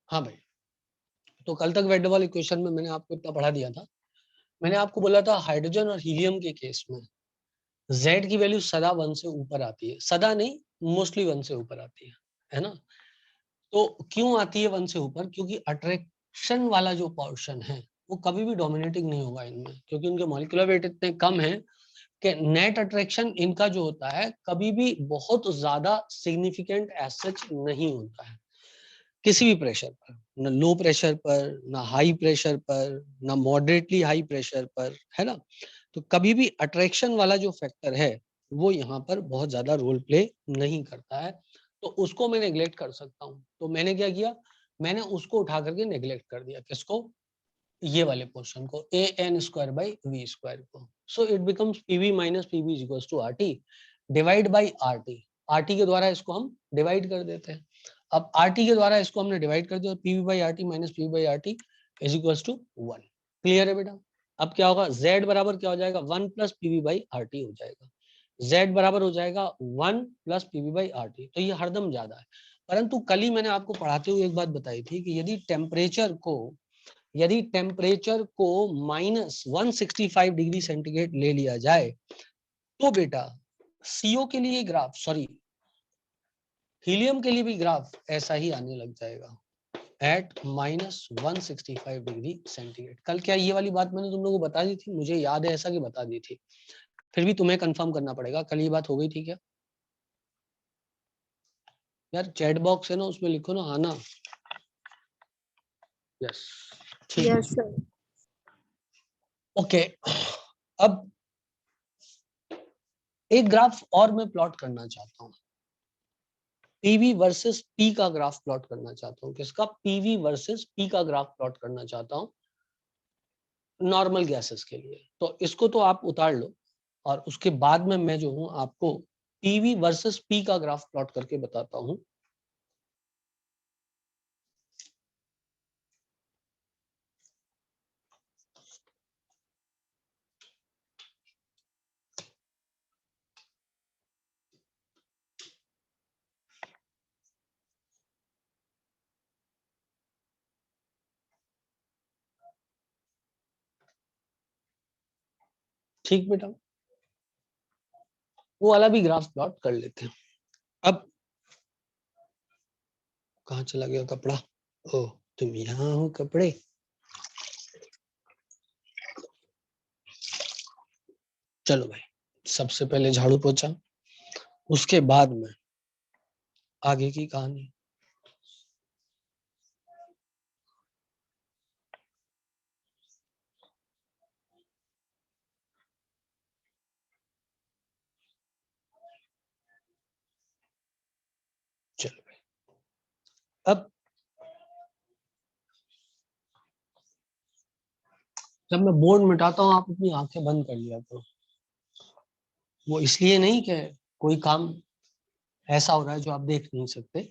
हाँ भाई, तो कल तक वैन डर वाल इक्वेशन में मैंने आपको इतना पढ़ा दिया था। मैंने आपको बोला था हाइड्रोजन और हीलियम के केस में Z की वैल्यू सदा 1 से ऊपर आती है, सदा नहीं मोस्टली 1 से ऊपर आती है ना। तो क्यों आती है 1 से ऊपर? क्योंकि अट्रैक्शन वाला जो पोर्शन है वो कभी भी डोमिनेटिंग नहीं होगा इनमें, क्योंकि उनके मॉलिक्यूलर वेट इतने कम है कि नेट अट्रैक्शन इनका जो होता है कभी भी बहुत ज्यादा सिग्निफिकेंट एज सच नहीं होता है किसी भी प्रेशर पर, ना लो प्रेशर पर, ना हाई प्रेशर पर, ना मॉडरेटली हाई प्रेशर पर, है ना। तो कभी भी अट्रैक्शन वाला जो फैक्टर है वो यहाँ पर बहुत ज्यादा रोल प्ले नहीं करता है, तो उसको मैं नेग्लेक्ट कर सकता हूँ। तो मैंने क्या किया, मैंने उसको उठा करके नेग्लेक्ट कर दिया। किसको? ये वाले पोर्शन को, a n square by V square को। So it becomes PV minus PV is equals to R T divide by R T. R T के द्वारा इसको हम डिवाइड कर देते हैं। अब आर टी के द्वारा इसको हमने डिवाइड कर दिया, PV by R T minus PV by R T is equals to 1। Clear है बेटा? अब क्या होगा, z बराबर क्या हो जाएगा, 1 plus PV by R T हो जाएगा। z बराबर हो जाएगा 1 plus PV by R T. तो ये हरदम ज्यादा है, परंतु कल ही मैंने आपको पढ़ाते हुए एक बात बताई थी कि यदि टेम्परेचर को -165 डिग्री सेंटीग्रेड ले लिया जाए तो बेटा सीओ के लिए ग्राफ, सॉरी हीलियम के लिए भी ग्राफ ऐसा ही आने लग जाएगा एट -165 डिग्री सेंटीग्रेड। कल क्या ये वाली बात मैंने तुम लोगों को बता दी थी? मुझे याद है ऐसा कि बता दी थी, फिर भी तुम्हें कंफर्म करना पड़ेगा, कल ये बात हो गई थी क्या? यार चैट बॉक्स है ना, उसमें लिखो ना आना। यस, ठीक है। Yes sir. ओके, अब एक ग्राफ और मैं प्लॉट करना चाहता हूँ, पीवी वर्सेस पी का ग्राफ प्लॉट करना चाहता हूँ। किसका? पीवी वर्सेस पी का ग्राफ प्लॉट करना चाहता हूँ नॉर्मल गैसेस के लिए। तो इसको तो आप उतार लो, और उसके बाद में मैं जो हूँ आपको पीवी वर्सेस पी का ग्राफ प्लॉट करके बताता हूँ। ठीक बेटा, वो वाला भी ग्राफ प्लॉट कर लेते हैं। अब कहाँ चला गया कपड़ा? ओह, तुम यहाँ हो कपड़े। चलो भाई, सबसे पहले झाड़ू पोछा, उसके बाद में आगे की कहानी। चलो भाई, अब जब मैं बोर्ड मिटाता हूँ आप अपनी आंखें बंद कर लिया करो। वो इसलिए नहीं कि कोई काम ऐसा हो रहा है जो आप देख नहीं सकते,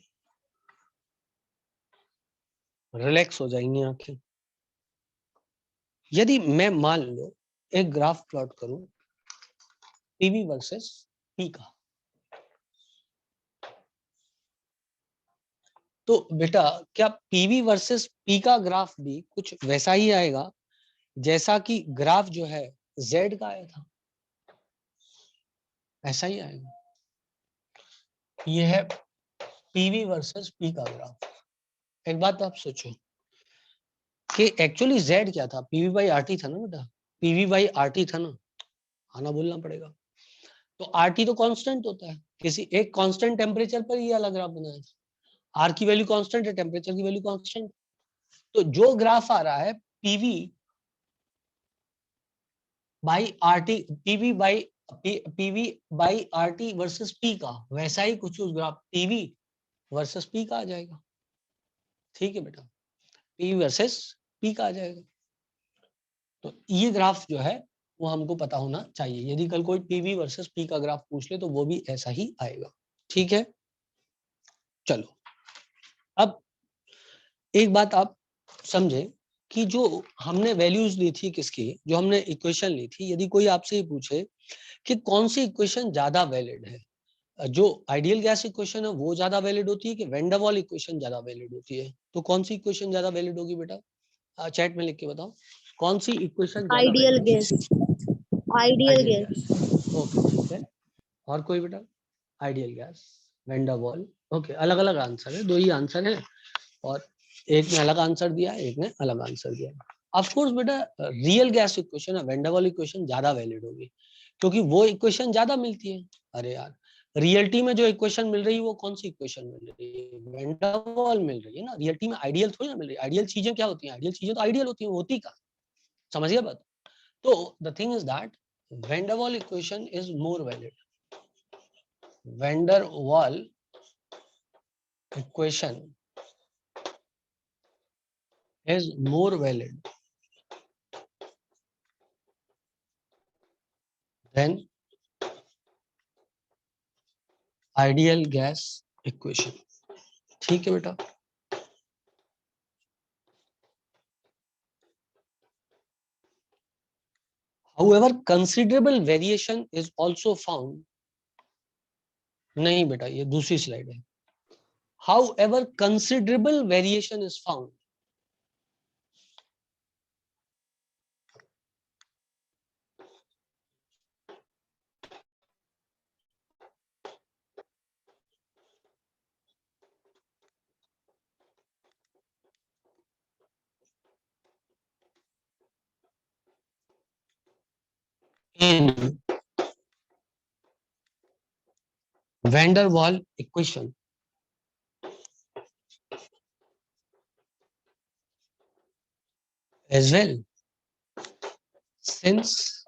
रिलैक्स हो जाएंगी आंखें। यदि मैं मान लो एक ग्राफ प्लॉट करूं पीवी वर्सेस पी का, तो बेटा क्या पीवी वर्सेस पी का ग्राफ भी कुछ वैसा ही आएगा जैसा कि ग्राफ जो है जेड का आया था? ऐसा ही आएगा। ये है पीवी वर्सेस पी का ग्राफ। एक बात आप सोचो कि एक्चुअली जेड क्या था, पीवी बाई आर टी था ना बेटा, पीवी बाई आर टी था ना, आना बोलना पड़ेगा। तो आर टी तो कांस्टेंट होता है, किसी एक कांस्टेंट टेम्परेचर पर ये अलग ग्राफ बनाया था। आर की वैल्यू कांस्टेंट है, टेम्परेचर की वैल्यू कांस्टेंट। तो जो ग्राफ आ रहा है PV by R T, PV by R T versus P का, वैसा ही कुछ उस ग्राफ पीवी वर्सेस पी का आ जाएगा। ठीक है बेटा, पीवी वर्सेस पी का आ जाएगा। तो ये ग्राफ जो है वो हमको पता होना चाहिए। यदि कल कोई पीवी वर्सेस पी का ग्राफ पूछ ले तो वो भी ऐसा ही आएगा। ठीक है, चलो अब एक बात आप समझे कि जो हमने वैल्यूज ली थी, किसकी, जो हमने इक्वेशन ली थी, यदि कोई आपसे ये पूछे कि कौन सी इक्वेशन ज्यादा वैलिड है, जो आइडियल गैस इक्वेशन है वो ज्यादा वैलिड होती है कि वैन डर वाल इक्वेशन ज्यादा वैलिड होती है? तो कौन सी इक्वेशन ज्यादा वैलिड होगी बेटा? चैट में लिख के बताओ कौन सी इक्वेशन ज्यादा आइडियल वैलिड गैस, होगी? Ideal ideal gas. Gas, okay ठीक है। और कोई बेटा? आइडियल गैस, वैन डर वाल, ओके। अलग अलग आंसर है, दो ही आंसर है और एक ने अलग आंसर दिया है, एक ने अलग आंसर दिया है। ऑफ कोर्स बेटा रियल गैस इक्वेशन है वैन डर वाल इक्वेशन ज्यादा वैलिड होगी क्योंकि वो इक्वेशन ज्यादा मिलती है। अरे यार रियलिटी में जो इक्वेशन मिल रही है वो कौन सी इक्वेशन मिल रही है? वैन डर वाल मिल रही है ना। रियलिटी में आइडियल थोड़ी ना मिल रही है। आइडियल चीजें क्या होती हैं? आइडियल चीजें तो आइडियल होती हैं, होती कहाँ? समझिए बात। तो the thing is that van der Waals equation is more valid. Van der Waals equation is more valid than ideal gas equation. ठीक है बेटा। However, considerable variation is also found. नहीं बेटा ये दूसरी स्लाइड है। However, considerable variation is found in van der Waal equation as well, since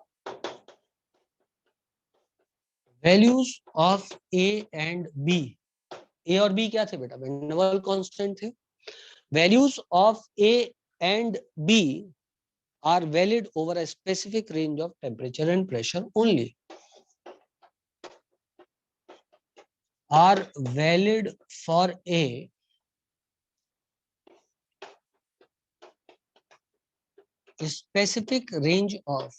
values of A and B, A और B क्या थे बेटा? van der Waal कांस्टेंट थे। Values of A and B are valid over a specific range of temperature and pressure only. Are valid for a specific range of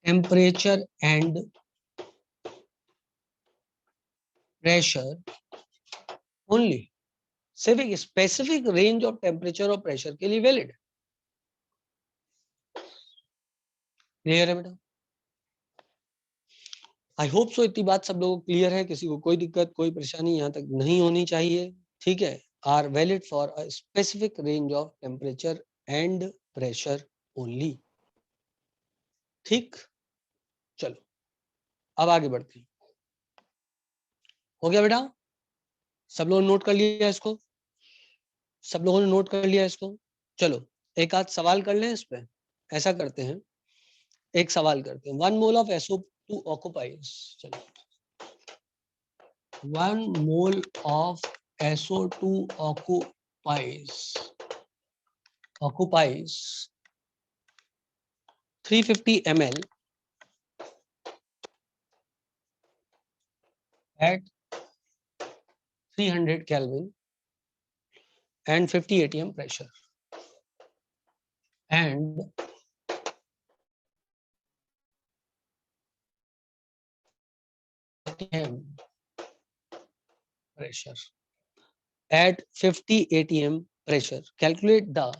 temperature and pressure only. सिर्फ एक specific range of temperature और pressure के लिए valid. Clear है बेटा? आई hope सो इतनी बात सब लोगों को क्लियर है। किसी को कोई दिक्कत कोई परेशानी यहाँ तक नहीं होनी चाहिए। ठीक है। Are valid for a specific range of temperature and pressure only. ठीक, चलो अब आगे बढ़ते हैं। हो गया बेटा? सब लोगों ने नोट कर लिया इसको? सब लोगों ने नोट कर लिया इसको? चलो एक आध सवाल कर लें इस पे। ऐसा करते हैं, एक सवाल करते हैं। 1 मोल ऑफ SO2 ऑक्युपाइज, चलो 1 mole of SO2 occupies 350 ml at 300 Kelvin and 50 atm pressure and pressure at 50 atm pressure. Calculate the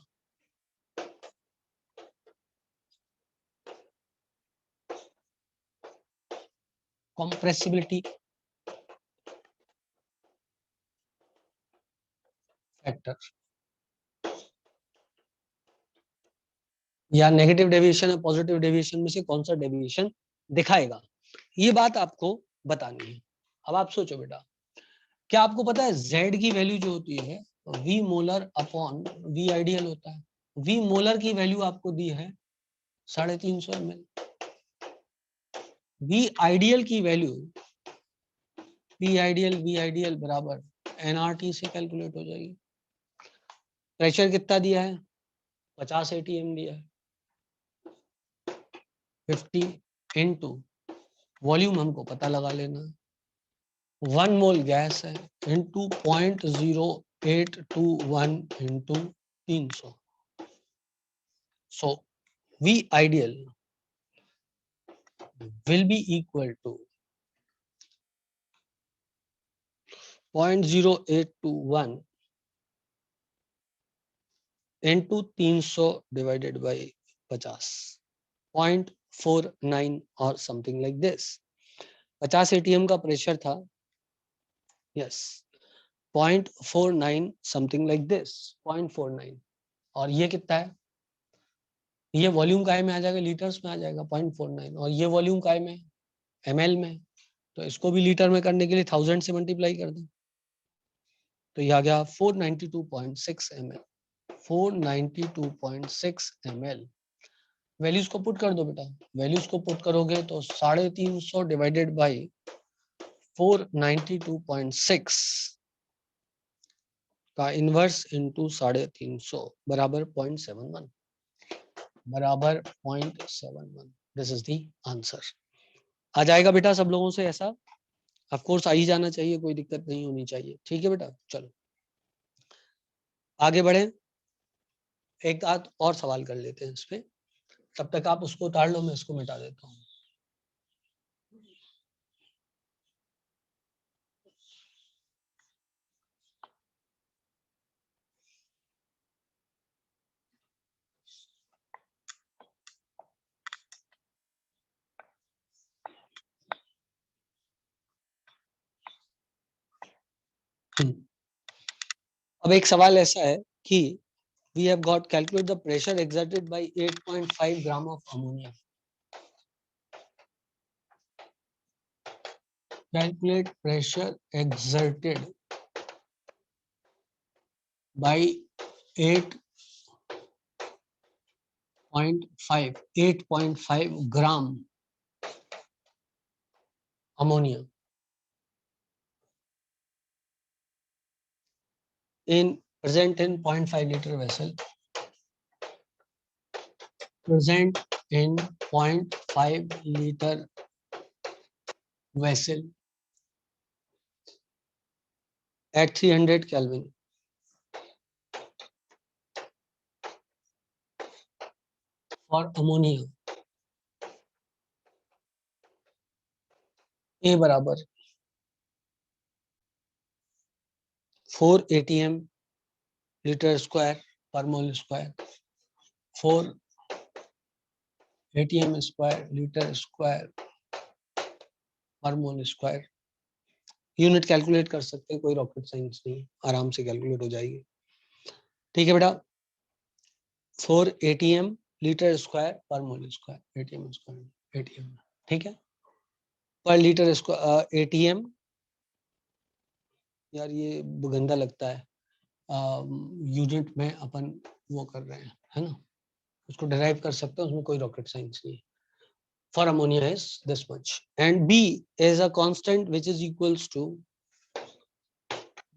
compressibility factor या नेगेटिव डेविएशन या पॉजिटिव डेविएशन में से कौन सा डेविएशन दिखाएगा, ये बात आपको बतानी है। अब आप सोचो बेटा, क्या आपको पता है Z की वैल्यू जो होती है V molar upon V ideal होता है। V मोलर की वैल्यू आपको दी है 350 ml। V आइडियल की वैल्यू V आइडियल बराबर nRT से कैलकुलेट हो जाएगी। प्रेशर कितना दिया है? 50 atm दिया है। 50 इंटू वॉल्यूम हमको पता लगा लेना है, 1 मोल गैस है into 0.0821 into 300। So V ideal will be equal to 0.0821 into 300 divided by 50, 0.49 or something like this. 50 ATM का प्रेशर था, yes, 0.49 something like this, 0.49, और ये कितना है, ये वॉल्यूम काय में आ जाएगा, लीटर्स में आ जाएगा 0.49, और ये वॉल्यूम काय में, ml में, तो इसको भी लीटर में करने के लिए 1000 से मल्टीप्लाई कर दें, तो ये आ गया 492.6 ml, 492.6 ml। वैल्यूज को पुट कर दो बेटा, वैल्यूज को पुट करोगे तो 350 डिवाइडेड बाई 492.6 का इनवर्स इनटू 350 बराबर 0.71, बराबर 0.71। This is the answer. आ जाएगा बेटा सब लोगों से ऐसा, ऑफ कोर्स आ ही जाना चाहिए, कोई दिक्कत नहीं होनी चाहिए, ठीक है बेटा। चलो आगे बढ़े, एक आध और सवाल कर लेते हैं इस पे, तब तक आप उसको उतार लो, मैं इसको मिटा देता हूँ। अब एक सवाल ऐसा है कि we have got calculate the pressure exerted by 8.5 gram of ammonia. Calculate pressure exerted by 8.5 gram ammonia in present in 0.5 liter vessel, present in 0.5 liter vessel at 300 Kelvin for ammonia. A बराबर 4 ATM liter square per mole square, 4 ATM square liter square per mole square। Unit calculate कर सकते हैं, कोई rocket science नहीं, आराम से calculate हो जाएगी, ठीक है बेटा। 4 ATM लीटर स्क्वायर पर mole square, ATM square ATM, ठीक है, पर लीटर स्क्वायर ATM, यार ये गंदा लगता है, यूनिट में अपन वो कर रहे हैं, है ना, उसको डिराइव कर सकते हैं, उसमें कोई रॉकेट साइंस नहीं। For ammonia is this much, and B is a constant which is equals to,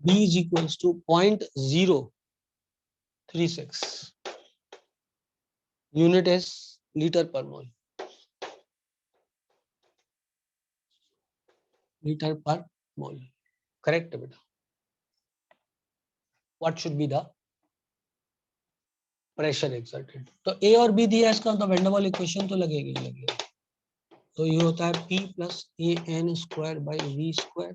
B is equals to 0.036, unit is liter per mole, liter per mole, correct beta। What should be the pressure exerted? तो A और B दिया है, इसका तो van der Waals equation तो लगेगी ही लगेगी, तो ये होता है P plus AN square by V square,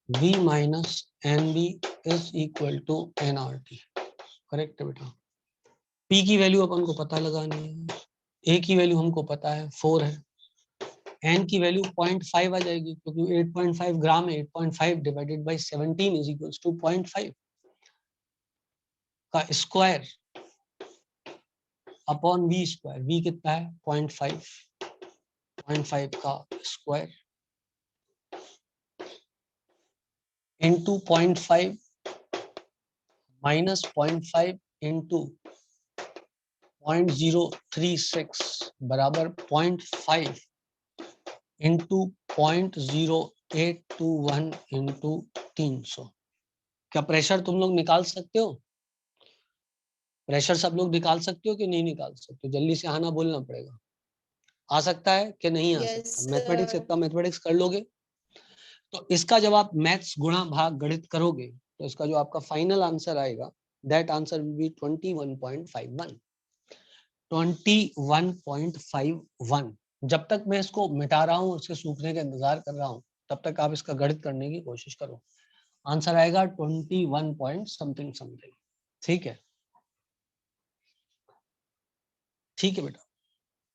V minus NB is equal to NRT, correct बेटा। P की वैल्यू अपन को पता लगानी है, A की वैल्यू हमको पता है 4 है, N की वैल्यू 0.5 आ जाएगी, क्योंकि 8.5 ग्राम है, 8.5 divided by 17 is equals to 0.5 का square upon V square, V कितना है 0.5, 0.5 का स्क्वायर इंटू 0.5 माइनस 0.5 इंटू 0.036 बराबर 0.5 इंटू 0.0821 इंटू 300। क्या प्रेशर तुम लोग निकाल सकते हो? प्रेशर सब लोग निकाल सकते हो कि नहीं निकाल सकते हो? जल्दी से आना बोलना पड़ेगा। आ सकता है कि नहीं आ सकता? मैथमेटिक्स, इतना मैथमेटिक्स कर लोगे तो इसका जब आप मैथ्स गुणा भाग गणित करोगे तो इसका जो आपका फाइनल आंसर आएगा, दैट आंसर विल बी 21.51। 21.51। जब तक मैं इसको मिटा रहा हूँ, उसके सूखने का इंतजार कर रहा हूँ, तब तक आप इसका गणित करने की कोशिश करो। आंसर आएगा 21 पॉइंट समथिंग समथिंग। ठीक है, ठीक है बेटा।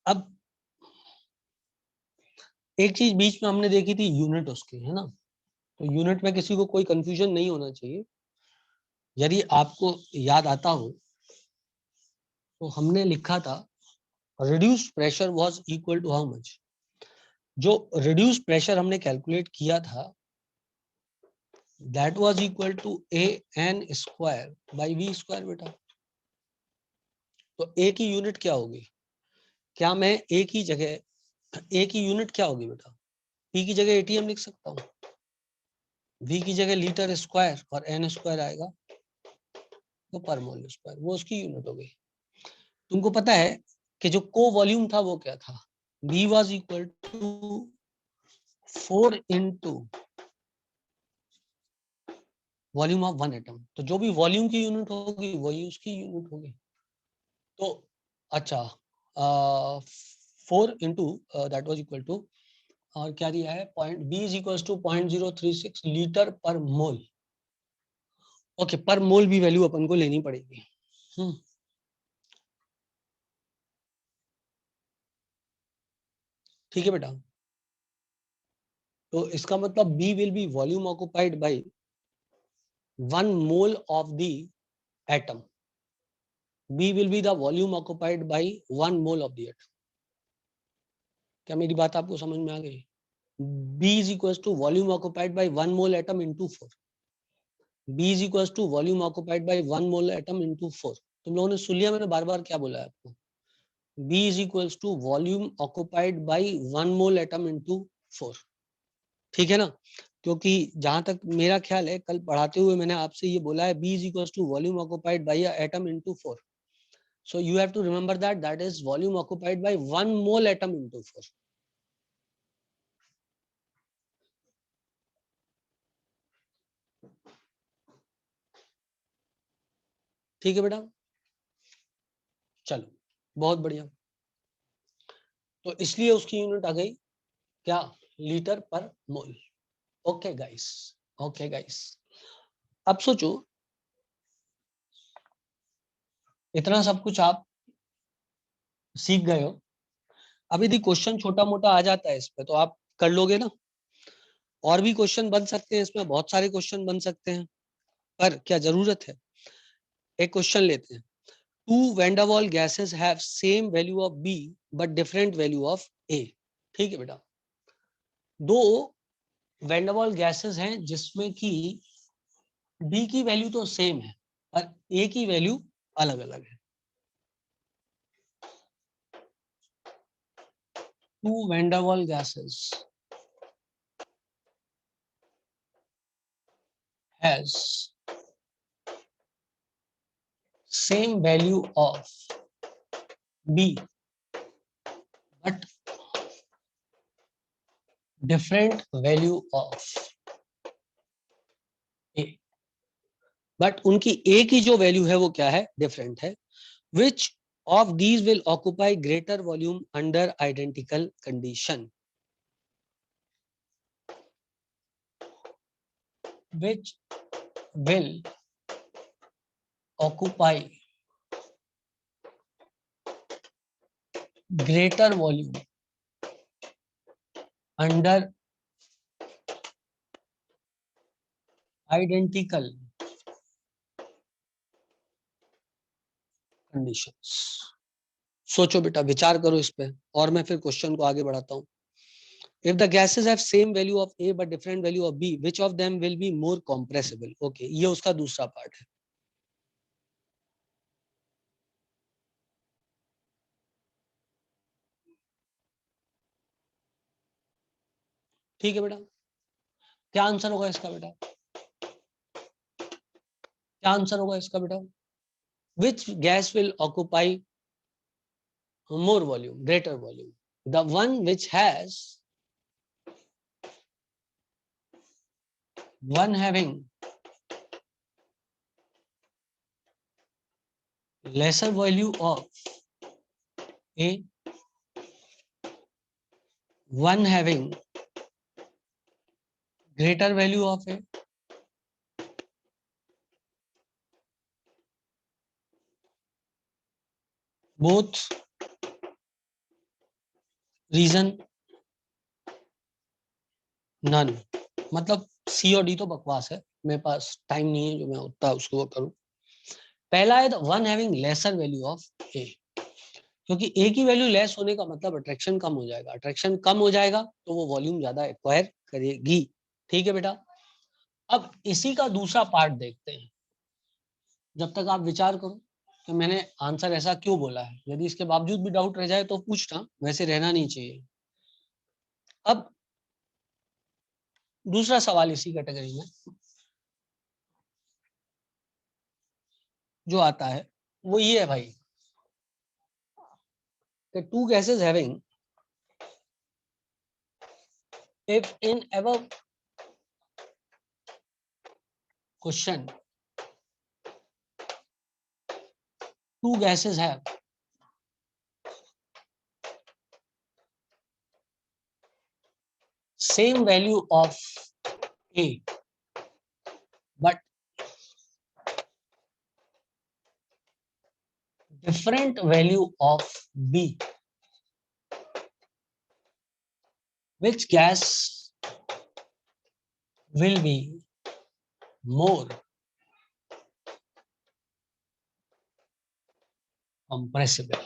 अब एक चीज बीच में हमने देखी थी, यूनिट उसकी, है ना। तो यूनिट में किसी को कोई कंफ्यूजन नहीं होना चाहिए। यदि आपको याद आता हो तो हमने लिखा था reduced pressure was equal to how much. जो रिड्यूस्ड प्रेशर हमने कैलकुलेट किया था, that was equal to an square by v square बेटा। तो a की यूनिट क्या होगी? क्या मैं a की जगह, a की यूनिट क्या होगी बेटा? p की जगह atm लिख सकता हूँ, v की जगह लीटर स्क्वायर और n स्क्वायर आएगा तो पर मोल स्क्वायर, वो उसकी यूनिट हो गई। तुमको पता है कि जो को वॉल्यूम था वो क्या था? v was equal to 4 into volume of one atom. तो जो भी वॉल्यूम की यूनिट होगी वही उसकी यूनिट होगी। तो अच्छा, 4 into that was equal to, और क्या दिया है, point B is equal to 0.036 litre पर मोल। ओके, पर मोल भी वैल्यू अपन को लेनी पड़ेगी। ठीक है बेटा। तो इसका मतलब B will be volume occupied by 1 mole of the atom. B will be the volume occupied by 1 mole of the atom. क्या मेरी बात आपको समझ में आ गई? B is equals to volume occupied by 1 mole atom into 4. B is equals to volume occupied by 1 mole atom into 4. तुम लोगों ने सुन लिया मैंने बार बार क्या बोला है आपको? B is equals to volume occupied by 1 mole atom into 4. ठीक है ना? क्योंकि जहां तक मेरा ख्याल है, कल पढ़ाते हुए मैंने आपसे ये बोला है B is equals to volume occupied by a atom into 4. So you have to remember that is volume occupied by 1 mole atom into 4. ठीक है बेटा, चलो बहुत बढ़िया। तो इसलिए उसकी यूनिट आ गई क्या? लीटर पर mole. Okay guys, okay guys. अब सोचो, इतना सब कुछ आप सीख गए हो। अब यदि क्वेश्चन छोटा मोटा आ जाता है इस पे तो आप कर लोगे ना? और भी क्वेश्चन बन सकते हैं इसमें, बहुत सारे क्वेश्चन बन सकते हैं, पर क्या जरूरत है? एक क्वेश्चन लेते हैं। Two van der Waals gases have same value of B but different value of A. ठीक है बेटा, दो वैंडावॉल गैसेस हैं जिसमें कि बी की वैल्यू तो सेम है पर ए की वैल्यू अलग अलग है। Two van der Waals gases has same value of B but different value of A, but उनकी A की जो वैल्यू है वो क्या है? डिफरेंट है। Which of these will occupy greater volume under identical condition? Which will occupy greater volume under identical conditions? सोचो बेटा, विचार करो इस पे, और मैं फिर क्वेश्चन को आगे बढ़ाता हूं। If the gases have same value of A but different value of B, which of them will be more compressible? Okay, ये उसका दूसरा पार्ट है। ठीक है बेटा, क्या आंसर होगा इसका बेटा? क्या आंसर होगा इसका बेटा? Which gas will occupy more volume, greater volume? The one which has one having lesser value of A, one having greater value of A, both reason none. मतलब सी और डी तो बकवास है, मेरे पास टाइम नहीं है जो मैं उतना उसको करूं। पहला है one having lesser value of A, क्योंकि ए की वैल्यू लेस होने का मतलब अट्रैक्शन कम हो जाएगा, अट्रैक्शन कम हो जाएगा तो वो वॉल्यूम ज्यादा एक्वायर करेगी। ठीक है बेटा, अब इसी का दूसरा पार्ट देखते हैं। जब तक आप विचार करो कि मैंने आंसर ऐसा क्यों बोला है, यदि इसके बावजूद भी डाउट रह जाए तो पूछना, वैसे रहना नहीं चाहिए। अब दूसरा सवाल इसी कैटेगरी में जो आता है वो ये है भाई कि two gases having, if in above question two gases have same value of A but different value of B, which gas will be more compressible?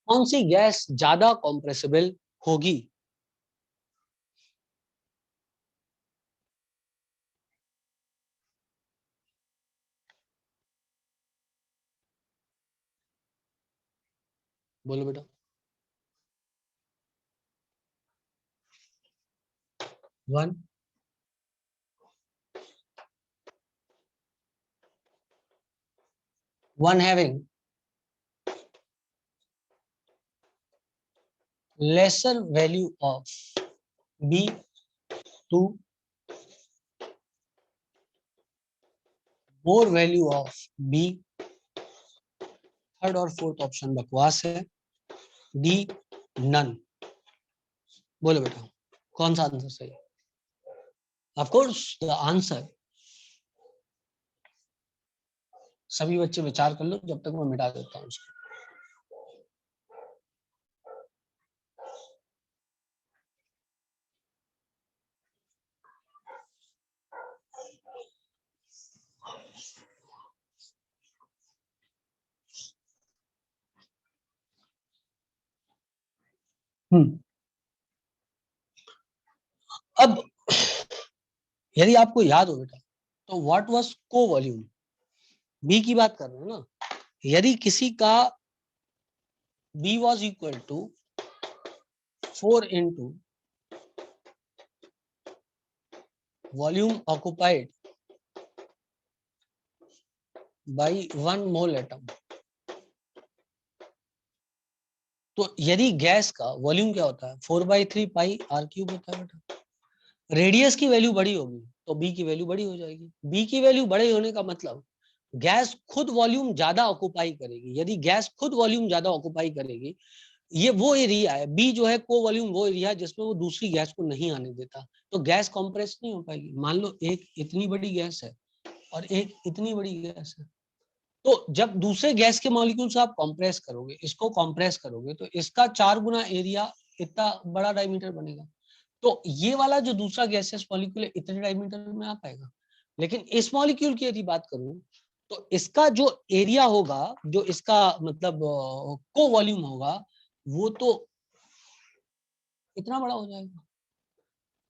कौन सी गैस ज्यादा कॉम्प्रेसिबल होगी? बोलो बेटा। one having lesser value of B, two more value of B, third और fourth option बकवास है, D none. बोलो बेटा कौन सा आंसर सही है? ऑफ कोर्स द आंसर, सभी बच्चे विचार कर लो जब तक मैं मिटा देता हूं उसको। अब यदि आपको याद हो बेटा तो व्हाट वाज को वॉल्यूम, बी की बात कर रहे हैं ना। यदि किसी का B was equal to 4 into volume occupied by 1 mole atom, तो यदि गैस का वॉल्यूम क्या होता है 4/3 पाई आर क्यूब होता है बेटा। रेडियस की वैल्यू बड़ी होगी तो बी की वैल्यू बड़ी हो जाएगी। बी की वैल्यू बड़े होने का मतलब गैस खुद वॉल्यूम ज्यादा ऑक्युपाई करेगी। यदि गैस खुद वॉल्यूम ज्यादा ऑक्युपाई करेगी, ये वो एरिया है, बी जो है को वॉल्यूम वो एरिया है जिसमें वो दूसरी गैस को नहीं आने देता, तो गैस कंप्रेस नहीं हो पाएगी। मान लो एक इतनी बड़ी गैस है और एक इतनी बड़ी गैस है, तो जब दूसरे गैस के मॉलिक्यूल से आप कंप्रेस करोगे, इसको कंप्रेस करोगे तो इसका 4 गुना एरिया इतना बड़ा डायमीटर बनेगा, तो ये वाला जो दूसरा गैसियस मॉलिक्यूल है इतने डायमीटर में आ पाएगा। लेकिन इस मॉलिक्यूल की यदि बात करूं तो इसका जो एरिया होगा, जो इसका मतलब को वॉल्यूम होगा, वो तो इतना बड़ा हो जाएगा।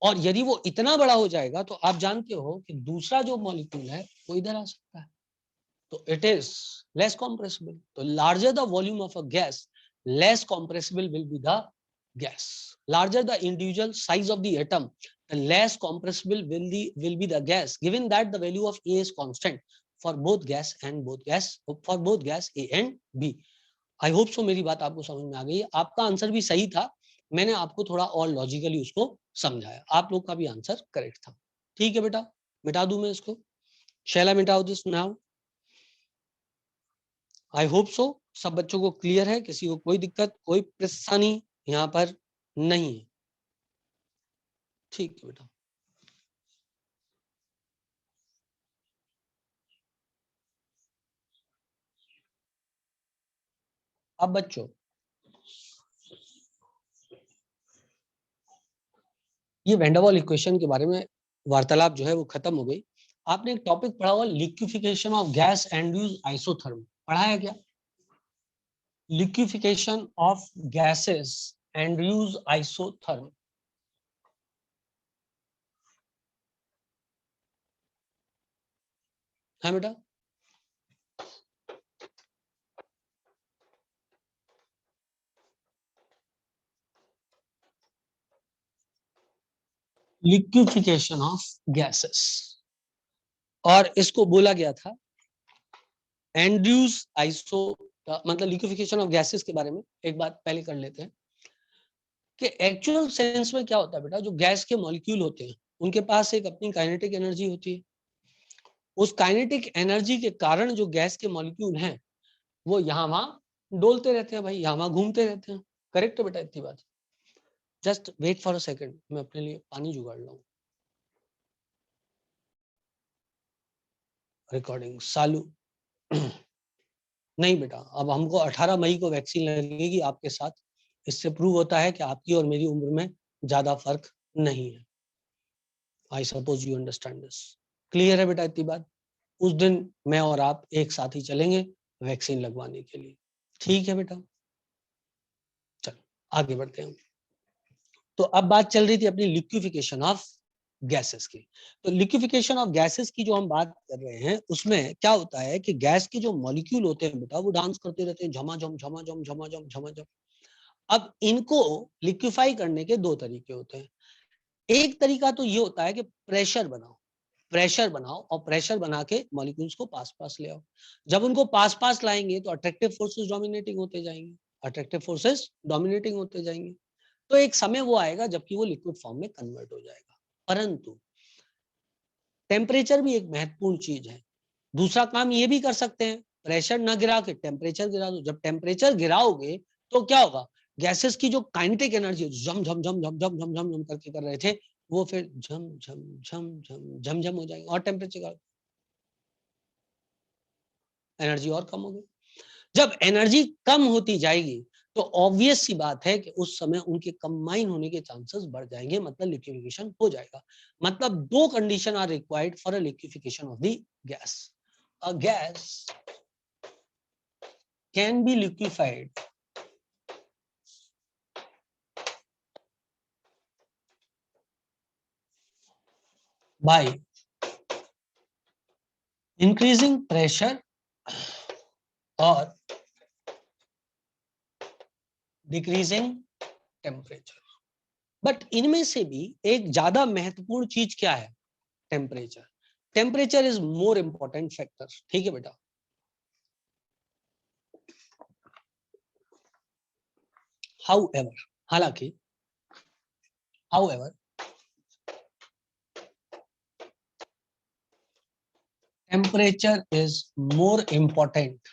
और यदि वो इतना बड़ा हो जाएगा तो आप जानते हो कि दूसरा जो मॉलिक्यूल है वो इधर आ सकता है, तो इट इज लेस compressible. तो larger the volume of a gas, less compressible will be the gas. Larger the individual size of the atom, the less compressible will be the gas, given that the value of A is constant for both gas A and B. I hope सो मेरी बात आपको समझ में आ गई। आपका answer भी सही था, मैंने आपको थोड़ा और लॉजिकली उसको समझाया, आप लोग का भी आंसर करेक्ट था। ठीक है बेटा, मिटा दूं मैं इसको? शैल आई मिटाओ this now? I hope so. सब बच्चों को क्लियर है? किसी को कोई दिक्कत, कोई परेशानी यहाँ पर नहीं है? ठीक है बेटा। अब बच्चों ये वैन डर वाल इक्वेशन के बारे में वार्तालाप जो है वो खत्म हो गई। आपने एक टॉपिक पढ़ा हुआ liquefaction of gas and use isotherm, पढ़ा है क्या? Liquefaction of gases and use isotherm, है बेटा? लिक्विफिकेशन ऑफ गैसेस, और इसको बोला गया था एंड्रयूज आइसो, मतलब लिक्विफिकेशन ऑफ गैसेस के बारे में एक बात पहले कर लेते हैं कि एक्चुअल सेंस में क्या होता है बेटा। जो गैस के मॉलिक्यूल होते हैं उनके पास एक अपनी काइनेटिक एनर्जी होती है। उस काइनेटिक एनर्जी के कारण जो गैस के मॉलिक्यूल हैं वो यहाँ वहां डोलते रहते हैं भाई, यहाँ वहां घूमते रहते हैं। करेक्ट है बेटा? इतनी बात। Just wait for a second, मैं अपने लिए पानी जुगाड़ रहा हूँ। रिकॉर्डिंग चालू। नहीं बेटा, अब हमको 18 मई को वैक्सीन लगेगी आपके साथ। इससे प्रूव होता है कि आपकी और मेरी उम्र में ज्यादा फर्क नहीं है। I suppose you understand this. Clear है बेटा इतनी बात? उस दिन मैं और आप एक साथ ही चलेंगे वैक्सीन लगवाने के लिए। ठीक है बेटा? चलो आगे बढ़ते हैं। तो अब बात चल रही थी अपनी लिक्विफिकेशन ऑफ गैसेस की। तो लिक्विफिकेशन ऑफ गैसेस की जो हम बात कर रहे हैं उसमें क्या होता है कि गैस के जो मॉलिक्यूल होते हैं बेटा वो डांस करते रहते हैं, झमाझम झमाझम झमाझम झमाझम। अब इनको लिक्विफाई करने के दो तरीके होते हैं। एक तरीका तो ये होता है कि प्रेशर बनाओ, प्रेशर बनाओ और प्रेशर बना के मॉलिक्यूल्स को पास पास ले आओ। जब उनको पास पास लाएंगे तो अट्रैक्टिव फोर्सेस डोमिनेटिंग होते जाएंगे, अट्रैक्टिव फोर्सेस डोमिनेटिंग होते जाएंगे। तो एक समय वो आएगा जबकि वो लिक्विड फॉर्म में कन्वर्ट हो जाएगा। परंतु टेम्परेचर भी एक महत्वपूर्ण चीज है। दूसरा काम ये भी कर सकते हैं, प्रेशर न गिरा के टेम्परेचर गिरा दो। जब टेम्परेचर गिराओगे तो क्या होगा, गैसेस की जो काइनेटिक एनर्जी झम झम झम झम झम झम झम करके कर रहे थे वो फिर झम झम झम झम झम झम हो जाएंगे और टेम्परेचर एनर्जी और कम हो गई। जब एनर्जी कम होती जाएगी तो ऑब्वियस सी बात है कि उस समय उनके कंबाइन होने के चांसेस बढ़ जाएंगे, मतलब लिक्विफिकेशन हो जाएगा। मतलब दो condition are required for a liquefaction of the gas. A gas can be liquefied by increasing pressure और डिक्रीजिंग टेम्परेचर। बट इनमें से भी एक ज्यादा महत्वपूर्ण चीज क्या है? Temperature. Temperature is more important factor. ठीक है बेटा? हाउएवर, हालांकि however temperature is more important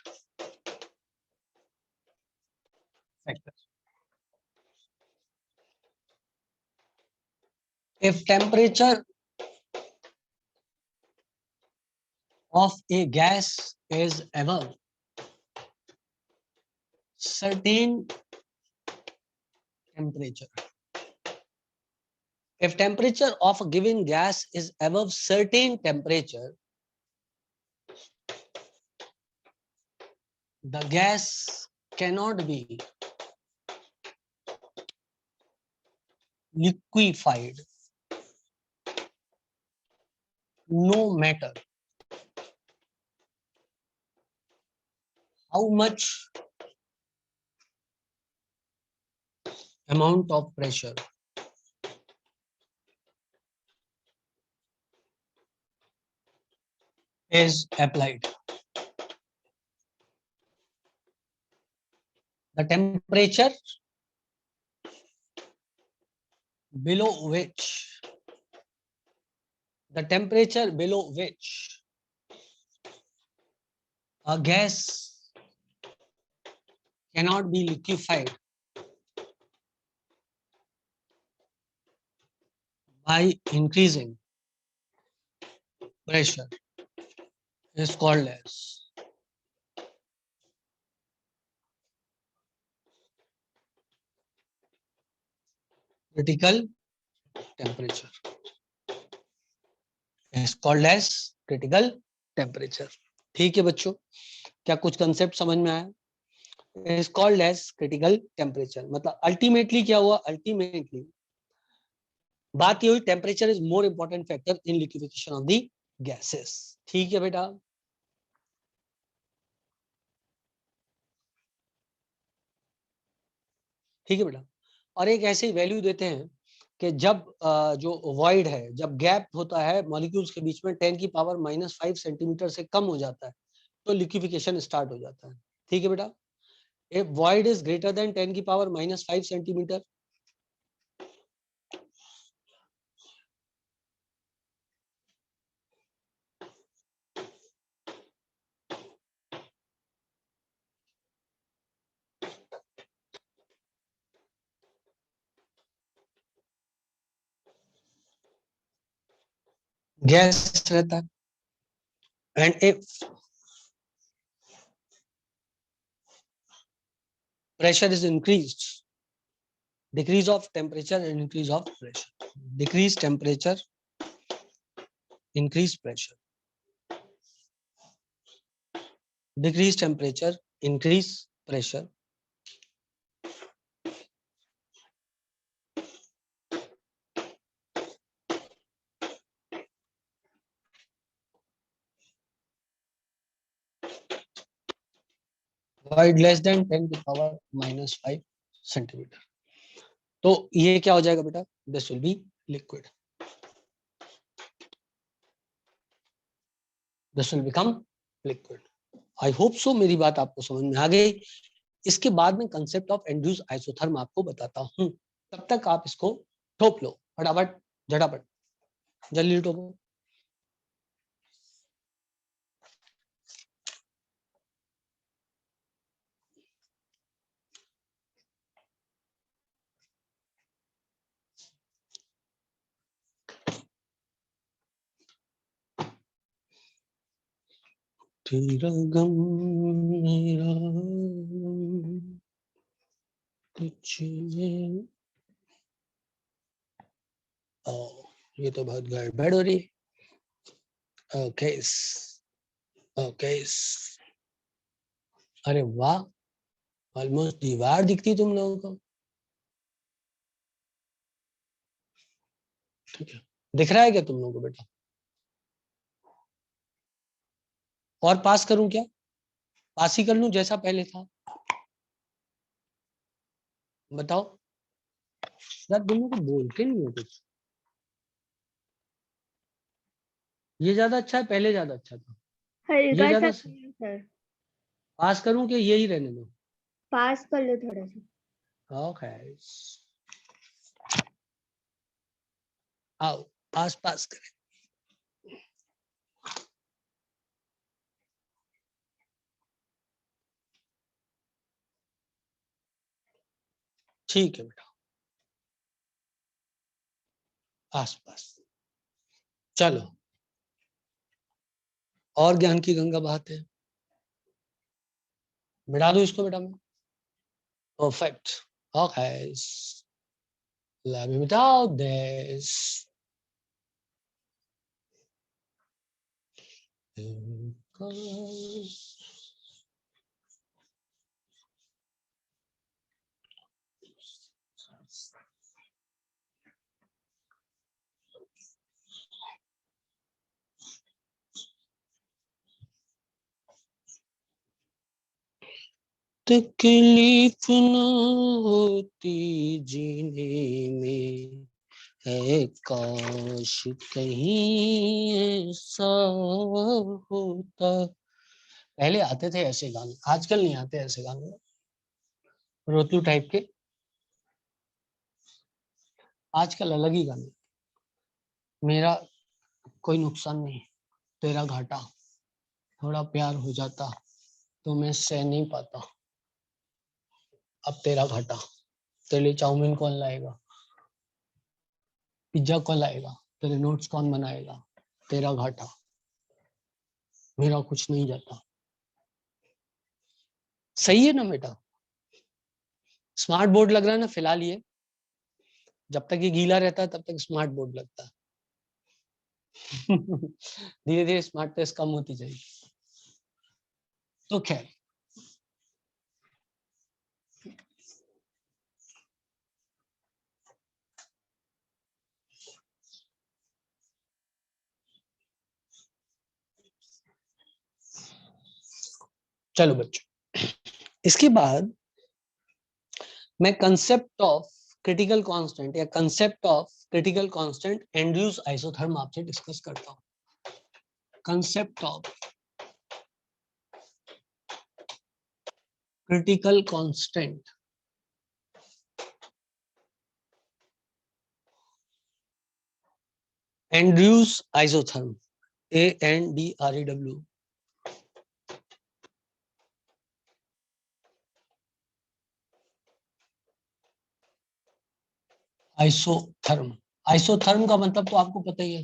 factor. If temperature of a gas is above certain temperature, if temperature of a given gas is above certain temperature, the gas cannot be liquefied no matter how much amount of pressure is applied. The temperature below which the temperature below which a gas cannot be liquefied by increasing pressure is called as critical temperature. Is called as critical temperature. ठीक है बच्चों, क्या कुछ concept समझ में आया? Is called as critical temperature. मतलब ultimately क्या हुआ? अल्टीमेटली बात ये हुई, temperature is more important factor in liquefaction of the gases. ठीक है बेटा, ठीक है बेटा। और एक ऐसी वैल्यू देते हैं कि जब जो वॉइड है, जब गैप होता है मॉलिक्यूल्स के बीच में 10 की पावर -5 सेंटीमीटर से कम हो जाता है तो लिक्विफिकेशन स्टार्ट हो जाता है। ठीक है बेटा, if void is greater than 10 की पावर -5 सेंटीमीटर, गैस रहता है। And if pressure is increased, decrease of temperature and increase of pressure, decrease temperature, increase pressure, decrease temperature, increase pressure, void less than 10 की power -5 centimetre. तो ये क्या हो जाएगा बेटा? This will be liquid, this will become liquid. I hope सो मेरी बात आपको समझ में आ गई। इसके बाद में कंसेप्ट ऑफ इंड्यूस आइसोथर्म आपको बताता हूं, तब तक आप इसको ठोक लो फटाफट, झटापट, जल्दी ठोको। तेरा गम मेरा कुछ नहीं। ये तो बहुत गड़बड़ हो रही है। ओके ओके, अरे वाह, ऑलमोस्ट दीवार दिखती तुम लोगों को। ठीक है, दिख रहा है क्या तुम लोगों को बेटा? और पास करूं क्या? पास ही कर लूं जैसा पहले था? बताओ यार, तुम लोग को बोलते नहीं हो कुछ। ये ज्यादा अच्छा है, पहले ज्यादा अच्छा था? ये हल्का ज्यादा सा सर, पास करूं कि यही रहने दो? पास कर लो थोड़ा सा। ओके, आओ पास पास करें। ठीक है बेटा, आस पास। चलो, और ज्ञान की गंगा बहाते हैं। मिटा दूं इसको बेटा मैं? Perfect. Okay, let me without this. तकलीफ न होती जीने में, है काश कहीं ऐसा होता। पहले आते थे ऐसे गाने, आजकल नहीं आते ऐसे गाने, रोतलू टाइप के। आजकल अलग ही गाने। मेरा कोई नुकसान नहीं, तेरा घाटा, थोड़ा प्यार हो जाता तो मैं सह नहीं पाता। अब तेरा घाटा, तेरे लिए चाउमीन कौन लाएगा, पिज्जा कौन लाएगा, तेरे नोट्स कौन बनाएगा, तेरा घाटा, मेरा कुछ नहीं जाता। सही है ना बेटा? स्मार्ट बोर्ड लग रहा है ना फिलहाल, ये जब तक ये गीला रहता है तब तक स्मार्ट बोर्ड लगता है। धीरे धीरे स्मार्टनेस कम होती जाएगी। तो खैर, चलो बच्चों, इसके बाद मैं कंसेप्ट ऑफ क्रिटिकल कांस्टेंट या concept of critical constant Andrews isotherm आपसे डिस्कस करता हूं। Concept of critical constant Andrews isotherm, ANDREW। Isotherm, isotherm का मतलब तो आपको पता ही है,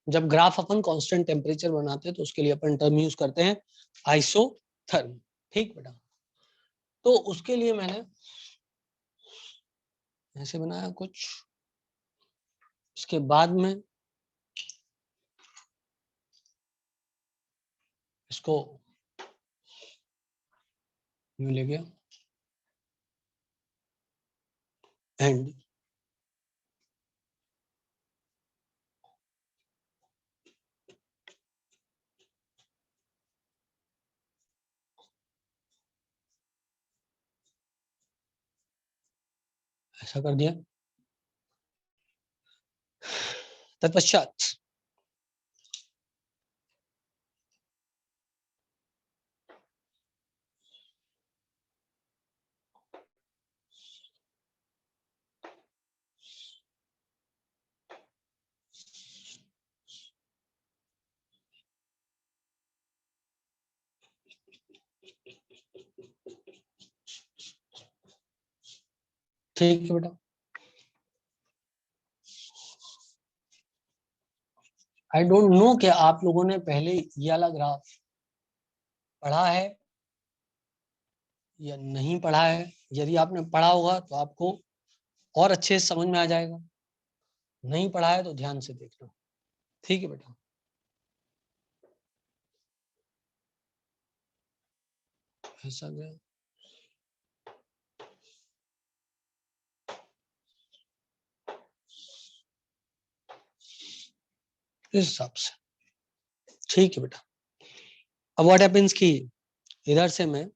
जब ग्राफ अपन कांस्टेंट टेम्परेचर बनाते हैं तो उसके लिए अपन टर्म यूज करते हैं आइसोथर्म। ठीक बेटा? तो उसके लिए मैंने ऐसे बनाया कुछ, इसके बाद में इसको यूं ले गया एंड ऐसा कर दिया। तत्पश्चात ठीक है बेटा, आई डोंट नो कि आप लोगों ने पहले ये वाला ग्राफ पढ़ा है या नहीं पढ़ा है। यदि आपने पढ़ा होगा तो आपको और अच्छे से समझ में आ जाएगा, नहीं पढ़ा है तो ध्यान से देखना। ठीक है बेटा? ऐसा गया इस हिसाब से। ठीक है बेटा? अब व्हाट हैपेंस की इधर से मैं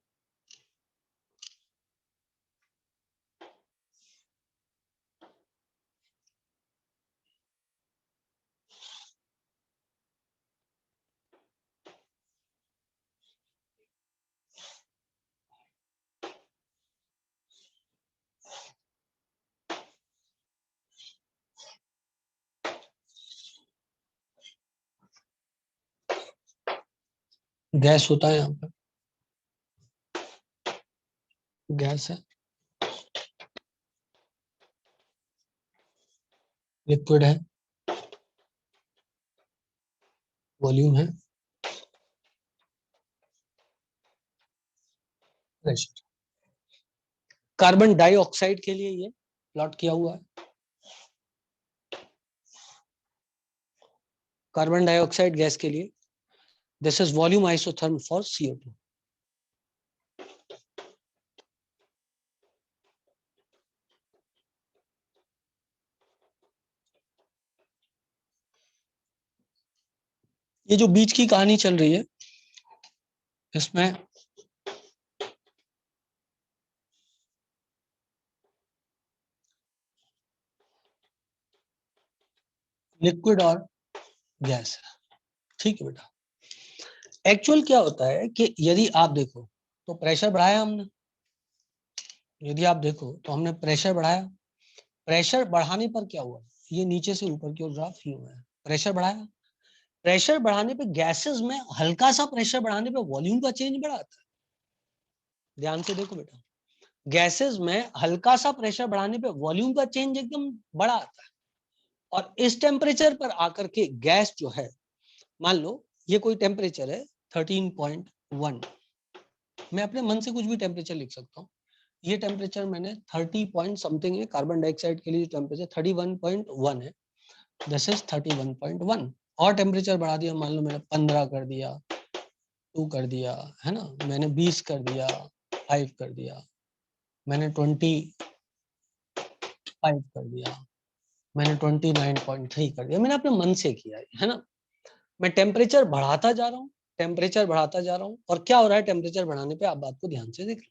गैस होता है, यहाँ पर गैस है, लिक्विड है, वॉल्यूम है, प्रेशर। कार्बन डाइऑक्साइड के लिए ये प्लॉट किया हुआ है। कार्बन डाइऑक्साइड गैस के लिए this is volume isotherm for CO2। ये जो बीच की कहानी चल रही है इसमें लिक्विड और गैस है। ठीक है बेटा? एक्चुअल क्या होता है कि यदि आप देखो तो प्रेशर बढ़ाया हमने, यदि आप देखो तो हमने प्रेशर बढ़ाया, प्रेशर बढ़ाने पर क्या हुआ, ये नीचे से ऊपर की ओर ग्राफ ही हुआ है। प्रेशर बढ़ाया, प्रेशर बढ़ाने पे गैसेस में हल्का सा प्रेशर बढ़ाने पे वॉल्यूम का चेंज बढ़ा था। ध्यान से देखो बेटा, गैसेस में हल्का सा प्रेशर बढ़ाने पे वॉल्यूम का चेंज एकदम बड़ा आता है, और इस टेम्परेचर पर आकर के गैस जो है, मान लो ये कोई टेम्परेचर है 13.1, मैं अपने मन से कुछ भी टेम्परेचर लिख सकता हूँ। ये टेम्परेचर मैंने 30 पॉइंट समथिंग है, कार्बन डाइऑक्साइड के लिए टेम्परेचर 31.1 है, दिस इज 31.1। और टेम्परेचर बढ़ा दिया, मान लो मैंने 15 कर दिया, 2 कर दिया, है ना, मैंने 20 कर दिया, 5 कर दिया, मैंने 25 कर दिया, मैंने 29.3 कर दिया, मैंने अपने मन से किया है ना। मैं टेम्परेचर बढ़ाता जा रहा हूँ, टेम्परेचर बढ़ाता जा रहा हूँ, और क्या हो रहा है टेम्परेचर बढ़ाने पे, आप बात को ध्यान से देख लो।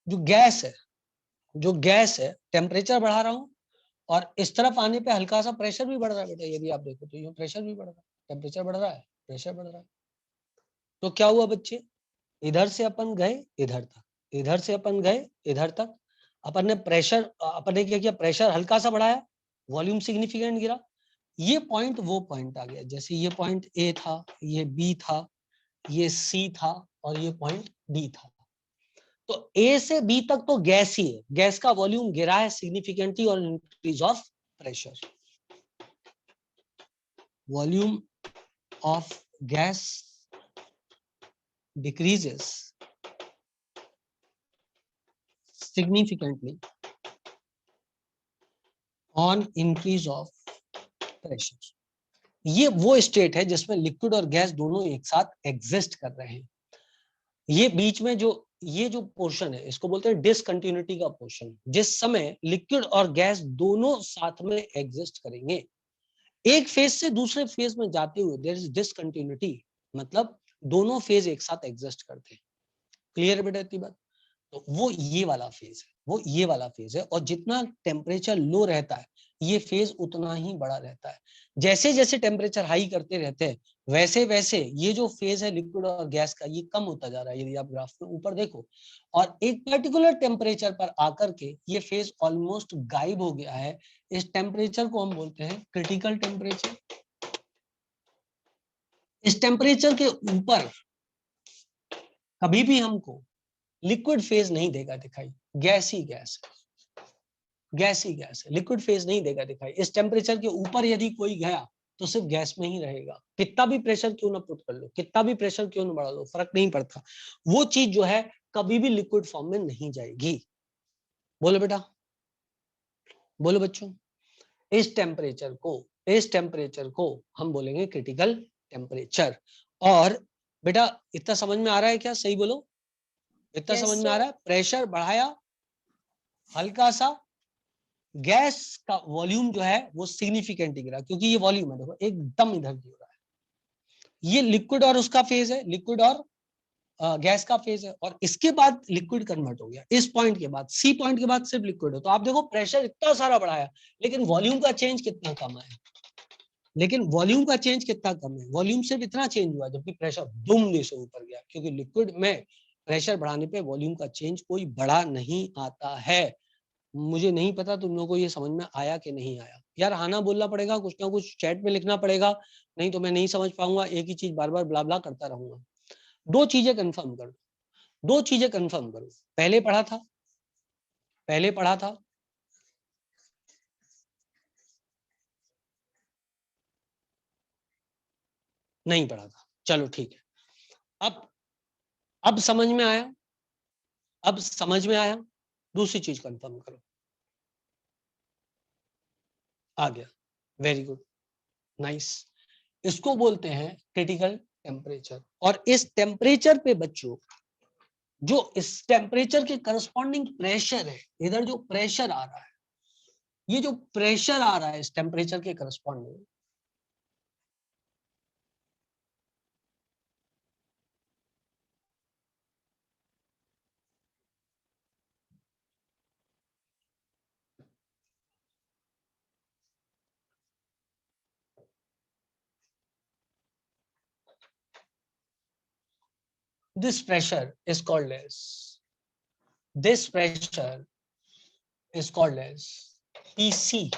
जो गैस है टेम्परेचर बढ़ा रहा हूँ, और इस तरफ आने पे हल्का सा प्रेशर भी बढ़ रहा है बेटा, यदि आप देखो तो ये प्रेशर भी बढ़ रहा है, टेम्परेचर बढ़ रहा है, प्रेशर बढ़ रहा है। तो क्या हुआ बच्चे, इधर से अपन गए इधर तक, इधर से अपन गए इधर तक, अपन ने प्रेशर, अपन ने क्या किया, प्रेशर हल्का सा बढ़ाया, वॉल्यूम सिग्निफिकेंट गिरा। ये पॉइंट वो पॉइंट आ गया, जैसे ये पॉइंट ए था, ये बी था, ये सी था, और ये पॉइंट डी था। तो ए से बी तक तो गैस ही है, गैस का वॉल्यूम गिरा है सिग्निफिकेंटली, और increase of pressure, volume of gas decreases significantly on increase of pressure। ये वो स्टेट है जिसमें लिक्विड और गैस दोनों एक साथ एग्जिस्ट कर रहे हैं। ये बीच में जो ये जो पोर्शन है, इसको बोलते हैं डिसकंटिन्यूटी का पोर्शन। जिस समय लिक्विड और गैस दोनों साथ में एग्जिस्ट करेंगे, एक फेज से दूसरे फेज में जाते हुए देयर इज डिसकंटिन्यूटी, मतलब दोनों फेज एक साथ एग्जिस्ट करते हैं। क्लियर बेटा इतनी बात? तो वो ये वाला फेज है, वो ये वाला फेज है, और जितना टेम्परेचर लो रहता है ये फेज उतना ही बड़ा रहता है। जैसे जैसे टेम्परेचर हाई करते रहते हैं, वैसे वैसे ये जो फेज है लिक्विड और गैस का, ये कम होता जा रहा है, यदि आप ग्राफ में ऊपर देखो। और एक पर्टिकुलर टेम्परेचर पर आकर के ये फेज ऑलमोस्ट गायब हो गया है। इस टेम्परेचर को हम बोलते हैं क्रिटिकल टेम्परेचर। इस टेम्परेचर के ऊपर कभी भी हमको लिक्विड फेज नहीं देगा दिखाई, गैस ही गैस है, गैस ही गैस है, लिक्विड फेज नहीं देगा दिखाई। इस टेम्परेचर के ऊपर यदि कोई गया तो सिर्फ गैस में ही रहेगा, कितना भी प्रेशर क्यों ना पुट कर लो, कितना भी प्रेशर क्यों ना बढ़ा लो, फर्क नहीं पड़ता। वो चीज जो है कभी भी लिक्विड फॉर्म में नहीं जाएगी। बोलो बेटा, बोलो बच्चों। इस टेम्परेचर को हम बोलेंगे क्रिटिकल टेम्परेचर। और बेटा इतना समझ में आ रहा है क्या? सही बोलो, इतना समझ में आ रहा है? प्रेशर बढ़ाया हल्का सा, गैस का वॉल्यूम जो है वो सिग्निफिकेंटली गिरा, क्योंकि ये वॉल्यूम है, देखो एकदम इधर की हो रहा है। ये लिक्विड और उसका फेज है, लिक्विड और गैस का फेज है, और इसके बाद लिक्विड कन्वर्ट हो गया। इस पॉइंट के बाद, सी पॉइंट के बाद सिर्फ लिक्विड है। तो आप देखो प्रेशर इतना सारा बढ़ाया, लेकिन वॉल्यूम का चेंज कितना कम है, लेकिन वॉल्यूम का चेंज कितना कम है, वॉल्यूम सिर्फ इतना चेंज हुआ, जबकि प्रेशर दुम से ऊपर गया, क्योंकि लिक्विड में प्रेशर बढ़ाने पे वॉल्यूम का चेंज कोई बड़ा नहीं आता है। मुझे नहीं पता तुम लोगों को ये समझ में आया कि नहीं आया। यार आना बोलना पड़ेगा, कुछ ना कुछ चैट में लिखना पड़ेगा, नहीं तो मैं नहीं समझ पाऊंगा, एक ही चीज बार बार ब्ला ब्ला करता रहूंगा। दो चीजें कंफर्म करो, दो चीजें कंफर्म करो। पहले पढ़ा था, पहले पढ़ा था, नहीं पढ़ा था, चलो ठीक है। अब समझ में आया, अब समझ में आया। दूसरी चीज कंफर्म करो, आ गया, वेरी गुड, नाइस। इसको बोलते हैं क्रिटिकल टेम्परेचर। और इस टेम्परेचर पे बच्चों, जो इस टेम्परेचर के करस्पॉन्डिंग प्रेशर है, इधर जो प्रेशर आ रहा है, ये जो प्रेशर आ रहा है इस टेम्परेचर के corresponding, this pressure is called as, this pressure is called as PC.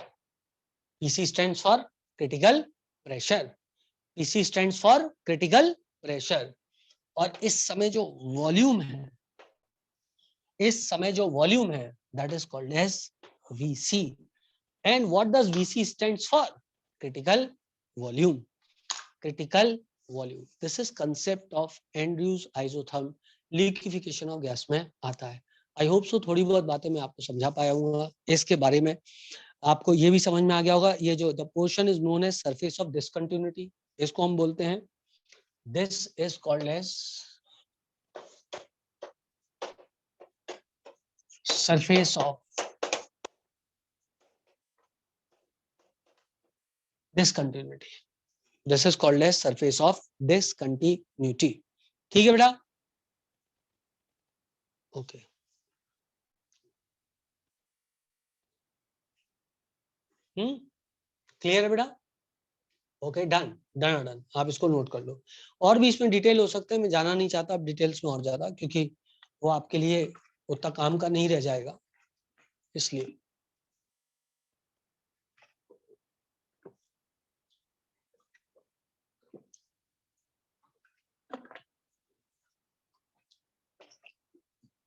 PC stands for critical pressure, PC stands for critical pressure। और इस समय जो वॉल्यूम है, इस समय जो वॉल्यूम है that is called as VC. And what does VC stands for? Critical volume. Critical volume. This is concept of Andrews isotherm liquefaction of gas में आता है. I hope so थोड़ी बहुत बातें मैं आपको समझा पाया हूँ इसके बारे में. आपको ये भी समझ में आ गया होगा. ये जो the portion is known as surface of discontinuity, इसको हम बोलते हैं. This is called as surface of discontinuity. This is called as surface of discontinuity. ठीक है बेटा? ओके. क्लियर है बेटा? Okay, done done done. आप इसको नोट कर लो. और भी इसमें डिटेल हो सकते हैं, मैं जाना नहीं चाहता अब डिटेल्स में और ज्यादा, क्योंकि वो आपके लिए उतना काम का नहीं रह जाएगा, इसलिए.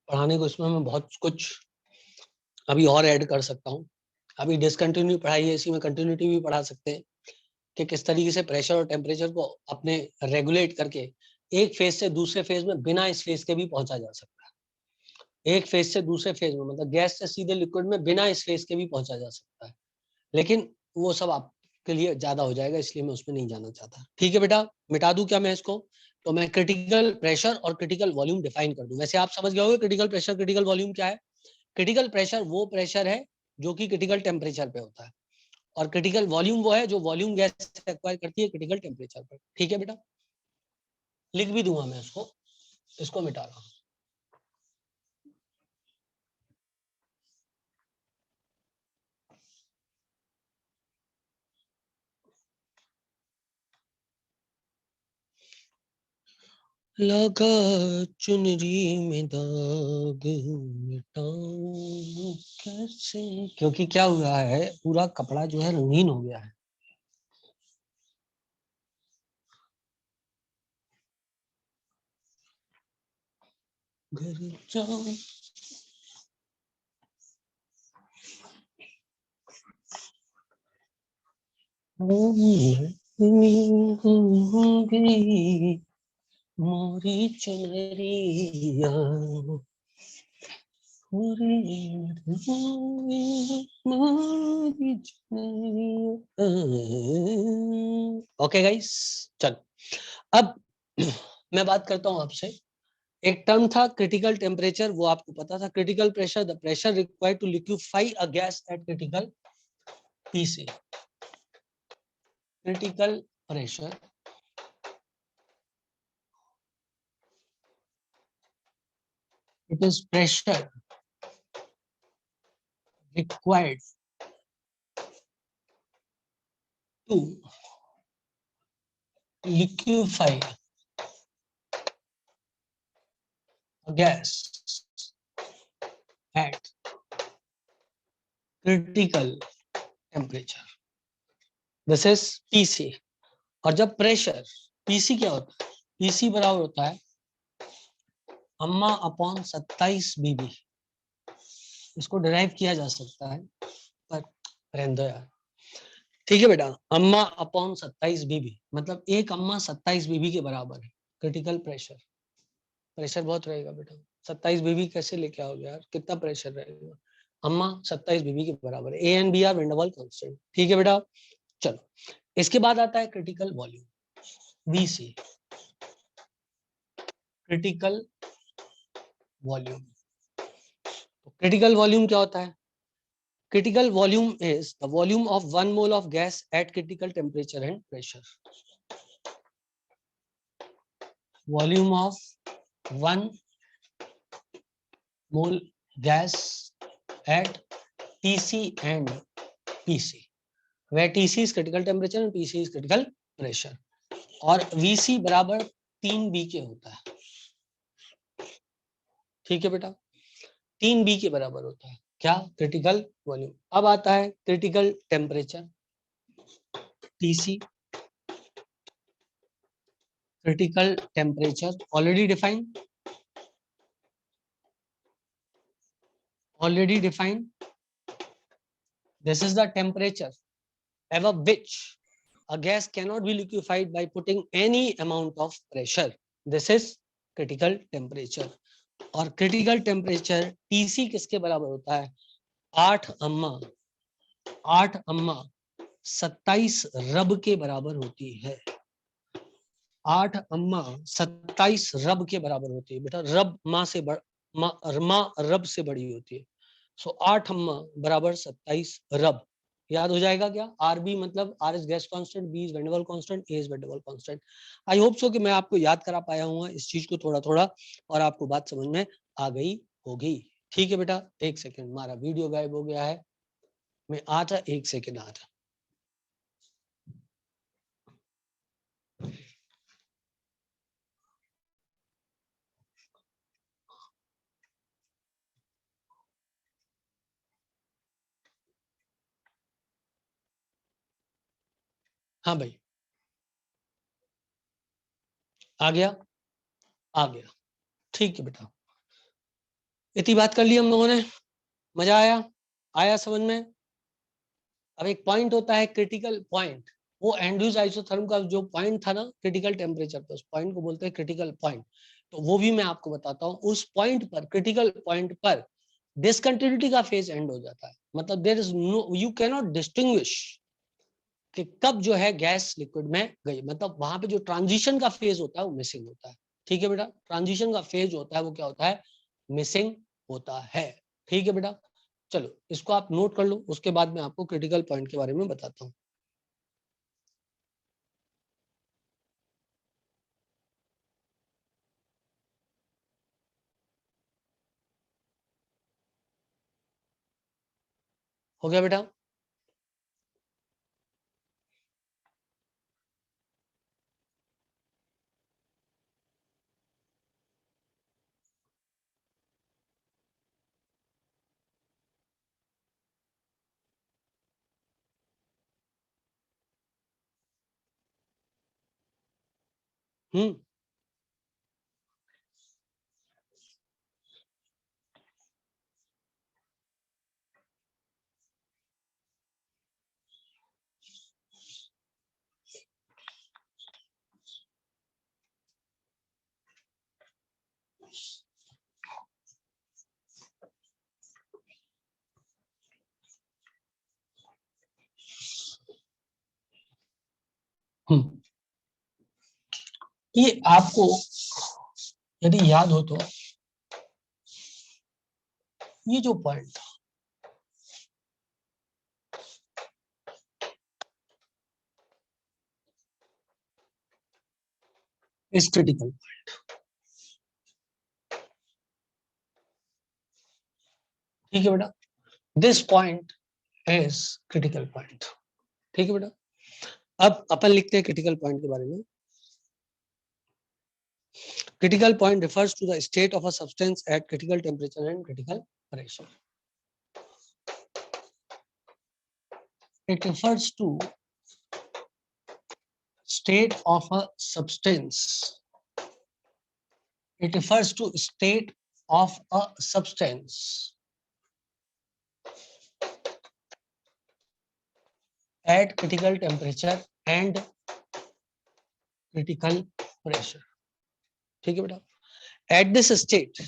पढ़ाने को इसमें मैं बहुत कुछ अभी और ऐड कर सकता हूँ. अभी डिसकंटिन्यू पढ़ाई है, इसी में कंटिन्यूटी भी पढ़ा सकते हैं कि किस तरीके से प्रेशर और टेम्परेचर को अपने रेगुलेट करके एक फेज से दूसरे फेज में बिना इस फेज के भी पहुंचा जा सकता है. एक फेज से दूसरे फेज में, मतलब गैस से सीधे लिक्विड में बिना इस फेज के भी पहुंचा जा सकता है, लेकिन वो सब आपके लिए ज्यादा हो जाएगा, इसलिए मैं उसमें नहीं जाना चाहता. ठीक है बेटा, मिटा दूं क्या मैं इसको? तो मैं क्रिटिकल प्रेशर और क्रिटिकल वॉल्यूम डिफाइन कर दूं. वैसे आप समझ गए होंगे क्रिटिकल प्रेशर क्रिटिकल वॉल्यूम क्या है. क्रिटिकल प्रेशर वो प्रेशर है जो कि क्रिटिकल टेम्परेचर पे होता है, और क्रिटिकल वॉल्यूम वो है जो वॉल्यूम गैस एक्वायर करती है क्रिटिकल टेम्परेचर पर. ठीक है बेटा, लिख भी दूंगा मैं इसको मिटा रहा हूँ. लगा चुनरी में दाग मिटाऊं कैसे, क्योंकि क्या हुआ है, पूरा कपड़ा जो है रंगीन हो गया है. घर जाओ मोरी चुनरिया ओके गाइस, चल अब मैं बात करता हूं आपसे. एक टर्म था क्रिटिकल टेम्परेचर, वो आपको पता था. Critical pressure, the pressure required to liquefy a gas at critical PC. Critical pressure it is pressure required to liquefy a gas at critical temperature. This is PC. और जब pressure PC क्या होता है, PC बराबर होता है अम्मा upon 27 BB. इसको डिराइव किया जा सकता है, पर रहने दो यार. ठीक है बेटा, अम्मा अपॉन 27 BB, मतलब एक अम्मा 27 BB के बराबर है. क्रिटिकल प्रेशर, प्रेशर बहुत रहेगा बेटा. 27 BB कैसे लेके आओगे यार, कितना प्रेशर रहेगा. अम्मा 27 BB के बराबर है. A and B are van der Waals constant. ठीक है बेटा, चलो इसके बाद आता है critical volume VC. Critical volume, critical volume क्या होता है? Critical volume is the volume of 1 mole of gas at critical temperature and pressure. Volume of 1 mole gas at TC and PC, where TC is critical temperature and PC is critical pressure. और VC बराबर 3B के होता है. ठीक है बेटा, 3B के बराबर होता है. क्या? Critical volume. अब आता है critical temperature TC. Critical temperature already defined. already defined. This is the temperature above which a gas cannot be liquefied by putting any amount of pressure. This is critical temperature. और critical temperature TC किसके बराबर होता है? 8 अम्मा 27 रब के बराबर होती है। 8 अम्मा 27 रब के बराबर होती है। बेटा रब माँ से माँ रब से बड़ी होती है। सो 8 अम्मा बराबर 27 रब। याद हो जाएगा क्या? आर बी मतलब R is gas constant, B is van der Waals constant, A is van der Waals constant. I hope so कि मैं आपको याद करा पाया हूँ इस चीज को थोड़ा थोड़ा, और आपको बात समझ में आ गई होगी। ठीक है बेटा, एक सेकेंड, हमारा वीडियो गायब हो गया है, मैं आता, एक सेकेंड आता। हाँ भाई, आ गया, आ गया। ठीक है बेटा, इतनी बात कर ली हम लोगों ने, मजा आया? आया समझ में? अब एक पॉइंट होता है क्रिटिकल पॉइंट, वो एंड्यूज आइसोथर्म का जो पॉइंट था ना क्रिटिकल टेम्परेचर पे, उस पॉइंट को बोलते हैं क्रिटिकल पॉइंट। तो वो भी मैं आपको बताता हूँ। उस पॉइंट पर, क्रिटिकल पॉइंट पर डिसकंटिन्यूटी का फेज एंड हो जाता है। मतलब there is no, you can not distinguish कि कब जो है गैस लिक्विड में गई, मतलब वहां पे जो ट्रांजिशन का फेज होता है वो मिसिंग होता है। ठीक है बेटा, ट्रांजिशन का फेज होता है वो क्या होता है? मिसिंग होता है। ठीक है बेटा, चलो इसको आप नोट कर लो, उसके बाद मैं आपको क्रिटिकल पॉइंट के बारे में बताता हूँ। हो गया बेटा? हम्म, ये आपको यदि याद हो तो ये जो पॉइंट था, इस क्रिटिकल पॉइंट, ठीक है बेटा, this point is critical point. ठीक है बेटा, अब अपन लिखते हैं क्रिटिकल पॉइंट के बारे में। Critical point refers to the state of a substance at critical temperature and critical pressure. It refers to state of a substance. It refers to state of a substance at critical temperature and critical pressure. ठीक है बेटा, at this state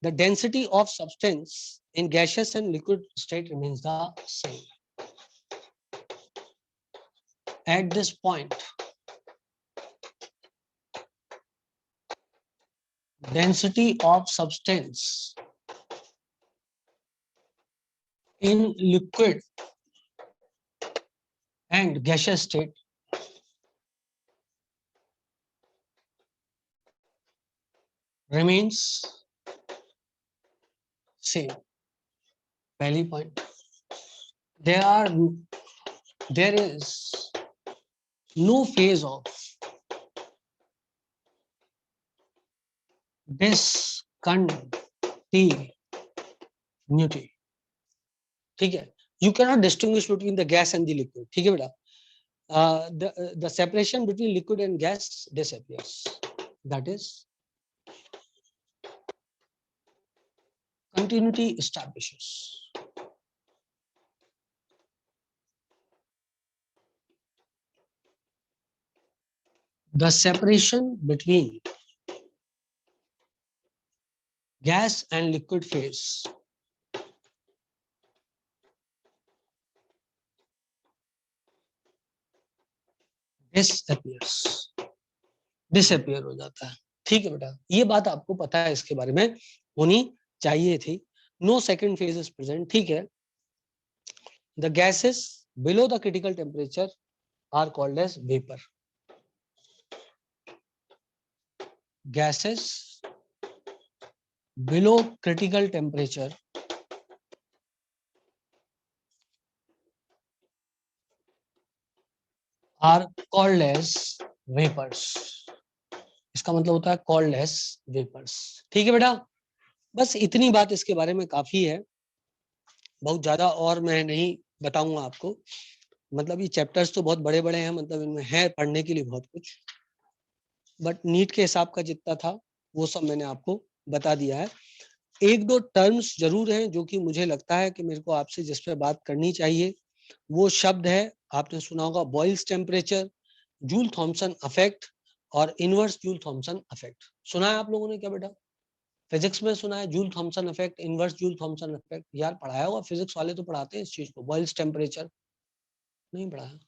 the density of substance in gaseous and liquid state remains the same. At this point density of substance in liquid and gaseous state remains same. पहली point, there is no phase of discontinuity. ठीक है, you cannot distinguish between the gas and the liquid. ठीक है बेटा, the separation between liquid and gas disappears. That is continuity establishes. The separation between gas and liquid phase disappear हो जाता है। ठीक है बेटा, ये बात आपको पता है, इसके बारे में होनी चाहिए थी। No second phase is present, ठीक है। The gases below the critical temperature are called as vapour. Gases below critical temperature are called as vapours. इसका मतलब होता है कॉल्ड एज वेपर्स। ठीक है बेटा, बस इतनी बात इसके बारे में काफी है, बहुत ज्यादा और मैं नहीं बताऊंगा आपको। मतलब ये चैप्टर्स तो बहुत बड़े बड़े हैं, मतलब इनमें है पढ़ने के लिए बहुत कुछ, बट नीट के हिसाब का जितना था वो सब मैंने आपको बता दिया है। एक दो टर्म्स जरूर हैं जो कि मुझे लगता है कि मेरे को आपसे जिस पे बात करनी चाहिए, वो शब्द है, आपने सुना होगा Boyle's temperature, Joule Thomson effect और इनवर्स जूल थॉमसन इफेक्ट। सुना है आप लोगों ने क्या बेटा? फिजिक्स में सुना है Joule Thomson effect, inverse Joule Thomson effect? यार पढ़ाया होगा, फिजिक्स वाले तो पढ़ाते हैं इस चीज को। बॉयल्स टेम्परेचर नहीं पढ़ाया?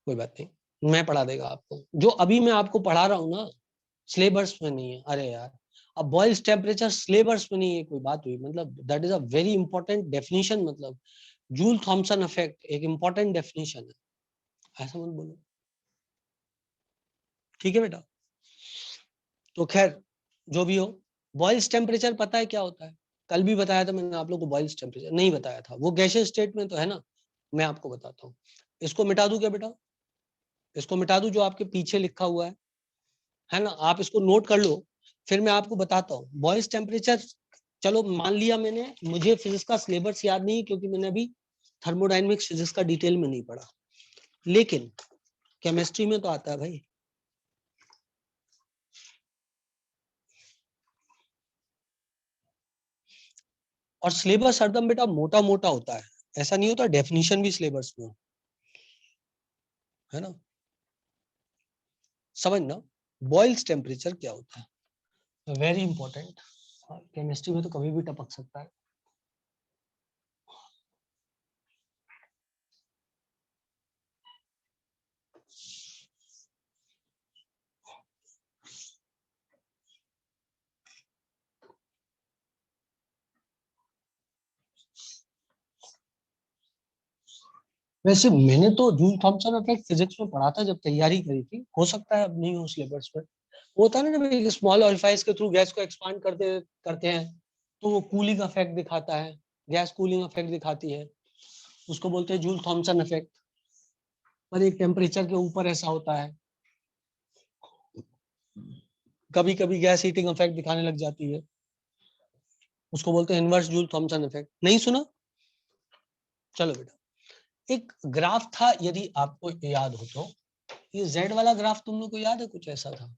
कोई बात नहीं, मैं पढ़ा देगा आपको। जो अभी मैं आपको पढ़ा रहा हूँ ना, सिलेबस में नहीं है। अरे यार, अब बॉयल्स टेम्परेचर सिलेबस में नहीं है, कोई बात हुई? मतलब that is a very important definition. मतलब जूल थॉमसन इफेक्ट एक इंपॉर्टेंट डेफिनेशन है, ऐसा मत बोलो। ठीक है बेटा, तो खैर जो भी हो, बॉयल्स टेम्परेचर पता है क्या होता है? कल भी बताया था मैंने आप लोग को। बॉयल्स टेम्परेचर नहीं बताया था, वो गैसियस स्टेट में तो है ना। मैं आपको बताता हूँ, इसको मिटा दूं क्या बेटा? इसको मिटा दूं जो आपके पीछे लिखा हुआ है ना? आप इसको नोट कर लो, फिर मैं आपको बताता हूँ बॉयल्स टेम्परेचर। चलो मान लिया मैंने, मुझे फिजिक्स का सिलेबस याद नहीं क्योंकि मैंने अभी थर्मोडायनेमिक्स फिजिक्स का डिटेल में नहीं पढ़ा, लेकिन केमिस्ट्री में तो आता है भाई। और सिलेबस हरदम बेटा मोटा मोटा होता है, ऐसा नहीं होता डेफिनेशन भी सिलेबस में हो, है ना? समझना बॉयल्स टेम्परेचर क्या होता है, वेरी इंपॉर्टेंट। केमिस्ट्री में तो कभी भी टपक सकता है। वैसे मैंने तो जूल थॉमसन इफेक्ट फिजिक्स में पढ़ा था जब तैयारी करी थी, हो सकता है अब नहीं हो सिलेबस पर। होता है ना, जब एक स्मॉल ऑरिफाइस के थ्रू गैस को एक्सपांड करते करते हैं तो वो कूलिंग इफेक्ट दिखाता है, गैस कूलिंग इफेक्ट दिखाती है, उसको बोलते हैं जूल थॉमसन इफेक्ट। पर एक टेम्परेचर के ऊपर ऐसा होता है, कभी कभी गैस हीटिंग इफेक्ट दिखाने लग जाती है, उसको बोलते हैं इनवर्स जूल थॉमसन इफेक्ट। नहीं सुना? चलो बेटा, एक ग्राफ था, यदि आपको याद हो तो, ये जेड वाला ग्राफ तुम लोग को याद है? कुछ ऐसा था।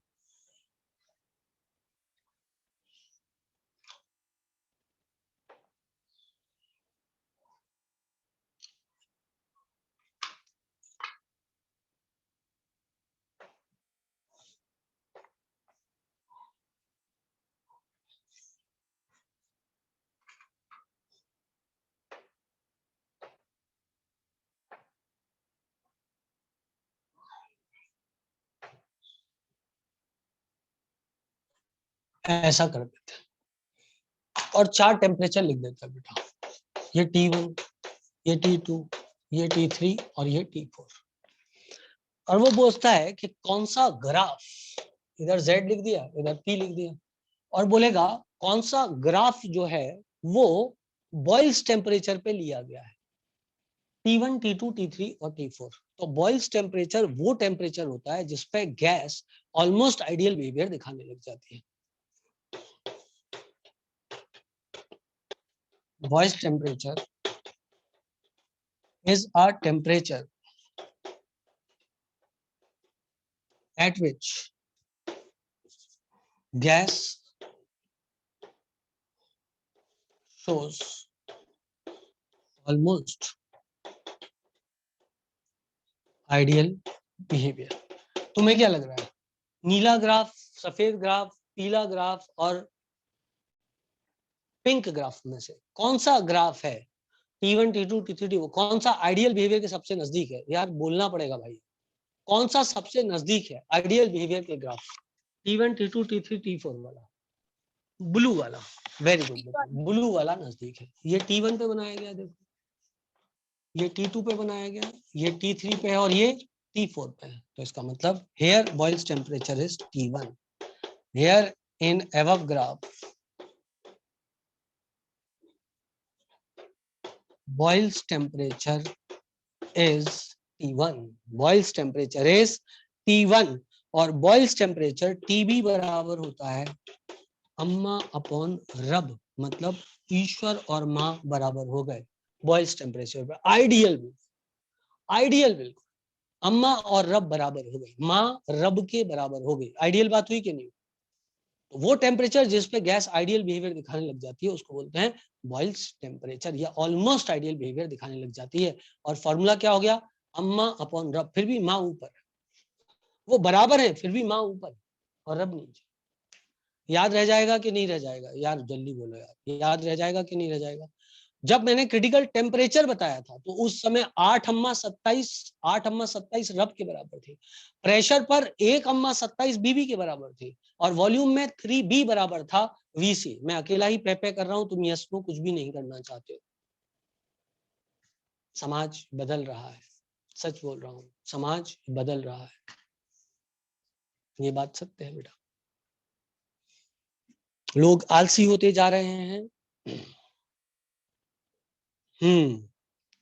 ऐसा कर देते हैं और चार टेम्परेचर लिख देते हैं बेटा, ये T1, ये T2, ये T3 और ये T4। और वो पूछता है कि कौन सा ग्राफ, इधर Z लिख दिया, इधर P लिख दिया, और बोलेगा कौन सा ग्राफ जो है वो बॉयल्स टेम्परेचर पे लिया गया है, T1, T2, T3 और T4। तो बॉयल्स टेम्परेचर वो टेम्परेचर होता है जिसपे गैस ऑलमोस्ट आइडियल बिहेवियर दिखाने लग जाती है। Boils temperature is a temperature at which gas shows almost ideal behavior. तुम्हें क्या लग रहा है, नीला ग्राफ, सफेद ग्राफ, पीला ग्राफ और पिंक ग्राफ में से कौन सा ग्राफ है T1, T2, T3, T4 कौन सा आइडियल बिहेवियर के सबसे नजदीक है? यार बोलना पड़ेगा भाई, कौन सा सबसे नजदीक है आइडियल बिहेवियर के graph? T1, T2, T3, T4 वाला, ब्लू वाला। वेरी गुड, ब्लू वाला नजदीक है। ये T1 पे बनाया गया, देखो ये T2 पे बनाया गया, ये T3 पे है और ये T4 पे है। तो इसका मतलब here boils temperature is T1. Here in above graph boils temperature is T1. boils temperature is T1 और boils temperature TB बराबर होता है अम्मा अपॉन रब, मतलब ईश्वर और माँ बराबर हो गए बॉयल्स टेम्परेचर पे। आइडियल बिल्कुल अम्मा और रब बराबर हो गई, माँ रब के बराबर हो गई। आइडियल बात हुई कि नहीं? तो वो टेम्परेचर जिस पे गैस आइडियल बिहेवियर दिखाने लग जाती है उसको बोलते हैं बॉयल्स टेम्परेचर या ऑलमोस्ट आइडियल बिहेवियर दिखाने लग जाती है। और फॉर्मूला क्या हो गया, अम्मा अपॉन रब, फिर भी माँ ऊपर है, वो बराबर है फिर भी माँ ऊपर और रब नीचे। याद रह जाएगा कि नहीं रह जाएगा? यार जल्दी बोलो यार, याद रह जाएगा कि नहीं रह जाएगा? जब मैंने क्रिटिकल टेम्परेचर बताया था तो उस समय 8 अम्मा 27 रब के बराबर थी। प्रेशर पर 1 अम्मा 27 बीबी के बराबर थी और वॉल्यूम में 3B बराबर था वीसी। मैं अकेला ही पे कर रहा हूं, तुम यस नो कुछ भी नहीं करना चाहते हो। समाज बदल रहा है, सच बोल रहा हूं, समाज बदल रहा है, ये बात सत्य है बेटा। लोग आलसी होते जा रहे हैं।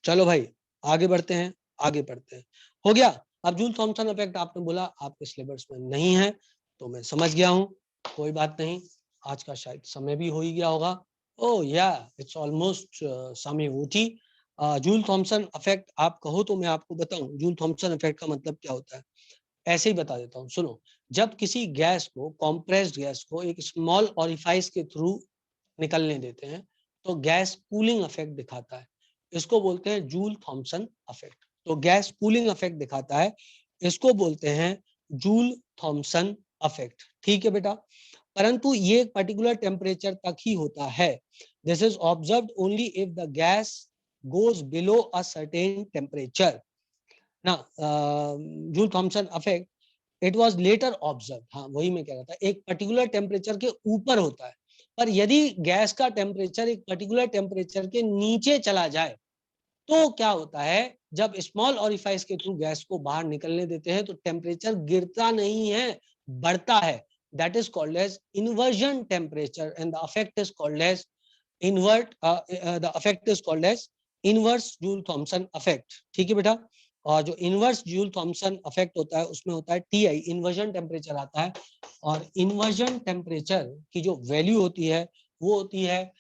चलो भाई आगे बढ़ते हैं, आगे पढ़ते हैं। हो गया। अब जूल थॉमसन इफेक्ट आपने बोला आपके सिलेबस में नहीं है तो मैं समझ गया हूं, कोई बात नहीं, आज का शायद समय भी हो ही गया होगा। ओह या इट्स ऑलमोस्ट समय ओटी। जूल थॉमसन इफेक्ट आप कहो तो मैं आपको बताऊं जूल थॉमसन इफेक्ट का मतलब क्या होता है। ऐसे ही बता देता हूँ, सुनो। जब किसी गैस को, कॉम्प्रेस्ड गैस को एक स्मॉल ऑरिफाइस के थ्रू निकलने देते हैं तो गैस कूलिंग इफेक्ट दिखाता है, इसको बोलते हैं जूल थॉमसन इफेक्ट। तो गैस कूलिंग इफेक्ट दिखाता है, इसको बोलते हैं जूल थॉमसन इफेक्ट। ठीक है बेटा, परंतु ये पर्टिकुलर टेम्परेचर तक ही होता है। This is observed only if the gas goes below a certain temperature ना। Joule Thomson effect it was later observe, हाँ वही मैं कह रहा था, एक पर्टिकुलर टेम्परेचर के ऊपर होता है, पर यदि गैस का टेम्परेचर एक पर्टिकुलर टेम्परेचर के नीचे चला जाए तो क्या होता है, जब स्मॉल ऑरिफाइस के थ्रू गैस को बाहर निकलने देते हैं तो टेम्परेचर गिरता नहीं है, बढ़ता है। That is called as inversion temperature and the effect is called as the effect is called as inverse Joule Thomson effect. ठीक है बेटा, और जो इनवर्स जूल थॉमसन इफेक्ट होता है उसमें होता है टीआई, इन्वर्जन टेम्परेचर आता है, और इन्वर्जन टेम्परेचर की जो वैल्यू होती है वो होती है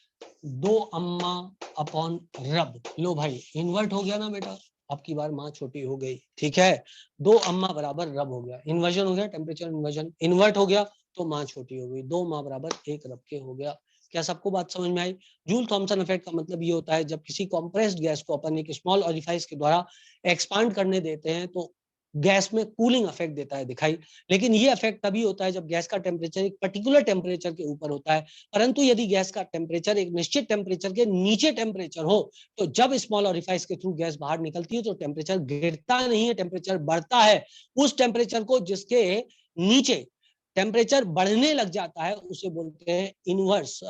2 अम्मा अपॉन रब। लो भाई इन्वर्ट हो गया ना बेटा, अब की बार माँ छोटी हो गई, ठीक है, 2 अम्मा बराबर रब हो गया, इन्वर्जन हो गया, टेम्परेचर इन्वर्जन, इन्वर्ट हो गया तो माँ छोटी हो गई, 2 माँ बराबर 1 रब के हो गया। क्या सबको बात समझ में आई? जूल थॉमसन इफेक्ट का मतलब ये होता है जब किसी कंप्रेस्ड गैस को अपन एक स्मॉल ऑरिफाइस के द्वारा एक्सपांड करने देते हैं तो गैस में कूलिंग इफेक्ट देता है दिखाई। लेकिन ये इफेक्ट तभी होता है जब गैस का टेम्परेचर एक पर्टिकुलर टेम्परेचर के ऊपर होता है, परंतु यदि गैस का टेम्परेचर एक निश्चित टेम्परेचर के नीचे टेम्परेचर हो तो जब स्मॉल ऑरिफाइस के थ्रू गैस बाहर निकलती है तो टेम्परेचर गिरता नहीं है, टेम्परेचर बढ़ता है। उस टेम्परेचर को जिसके नीचे टेम्परेचर बढ़ने लग जाता है उसे बोलते हैं इनवर्स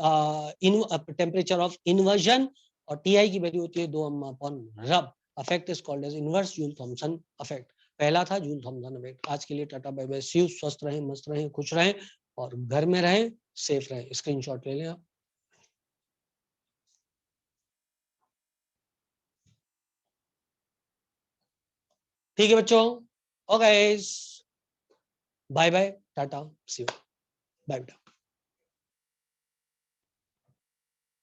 टेम्परेचर ऑफ इन्वर्जन, और टीआई की वैल्यू होती है 2 अम्मा अपॉन रब। Effect is called as inverse Joule Thomson effect. पहला था जूल थॉमसन इफेक्ट। आज के लिए tata bye bye, see you, स्वस्थ रहें, मस्त रहें, खुश रहें और घर में रहें, सेफ रहें। स्क्रीनशॉट ले लें आप। ठीक है बच्चों, okay, bye bye, tata, see you, bye बेटा।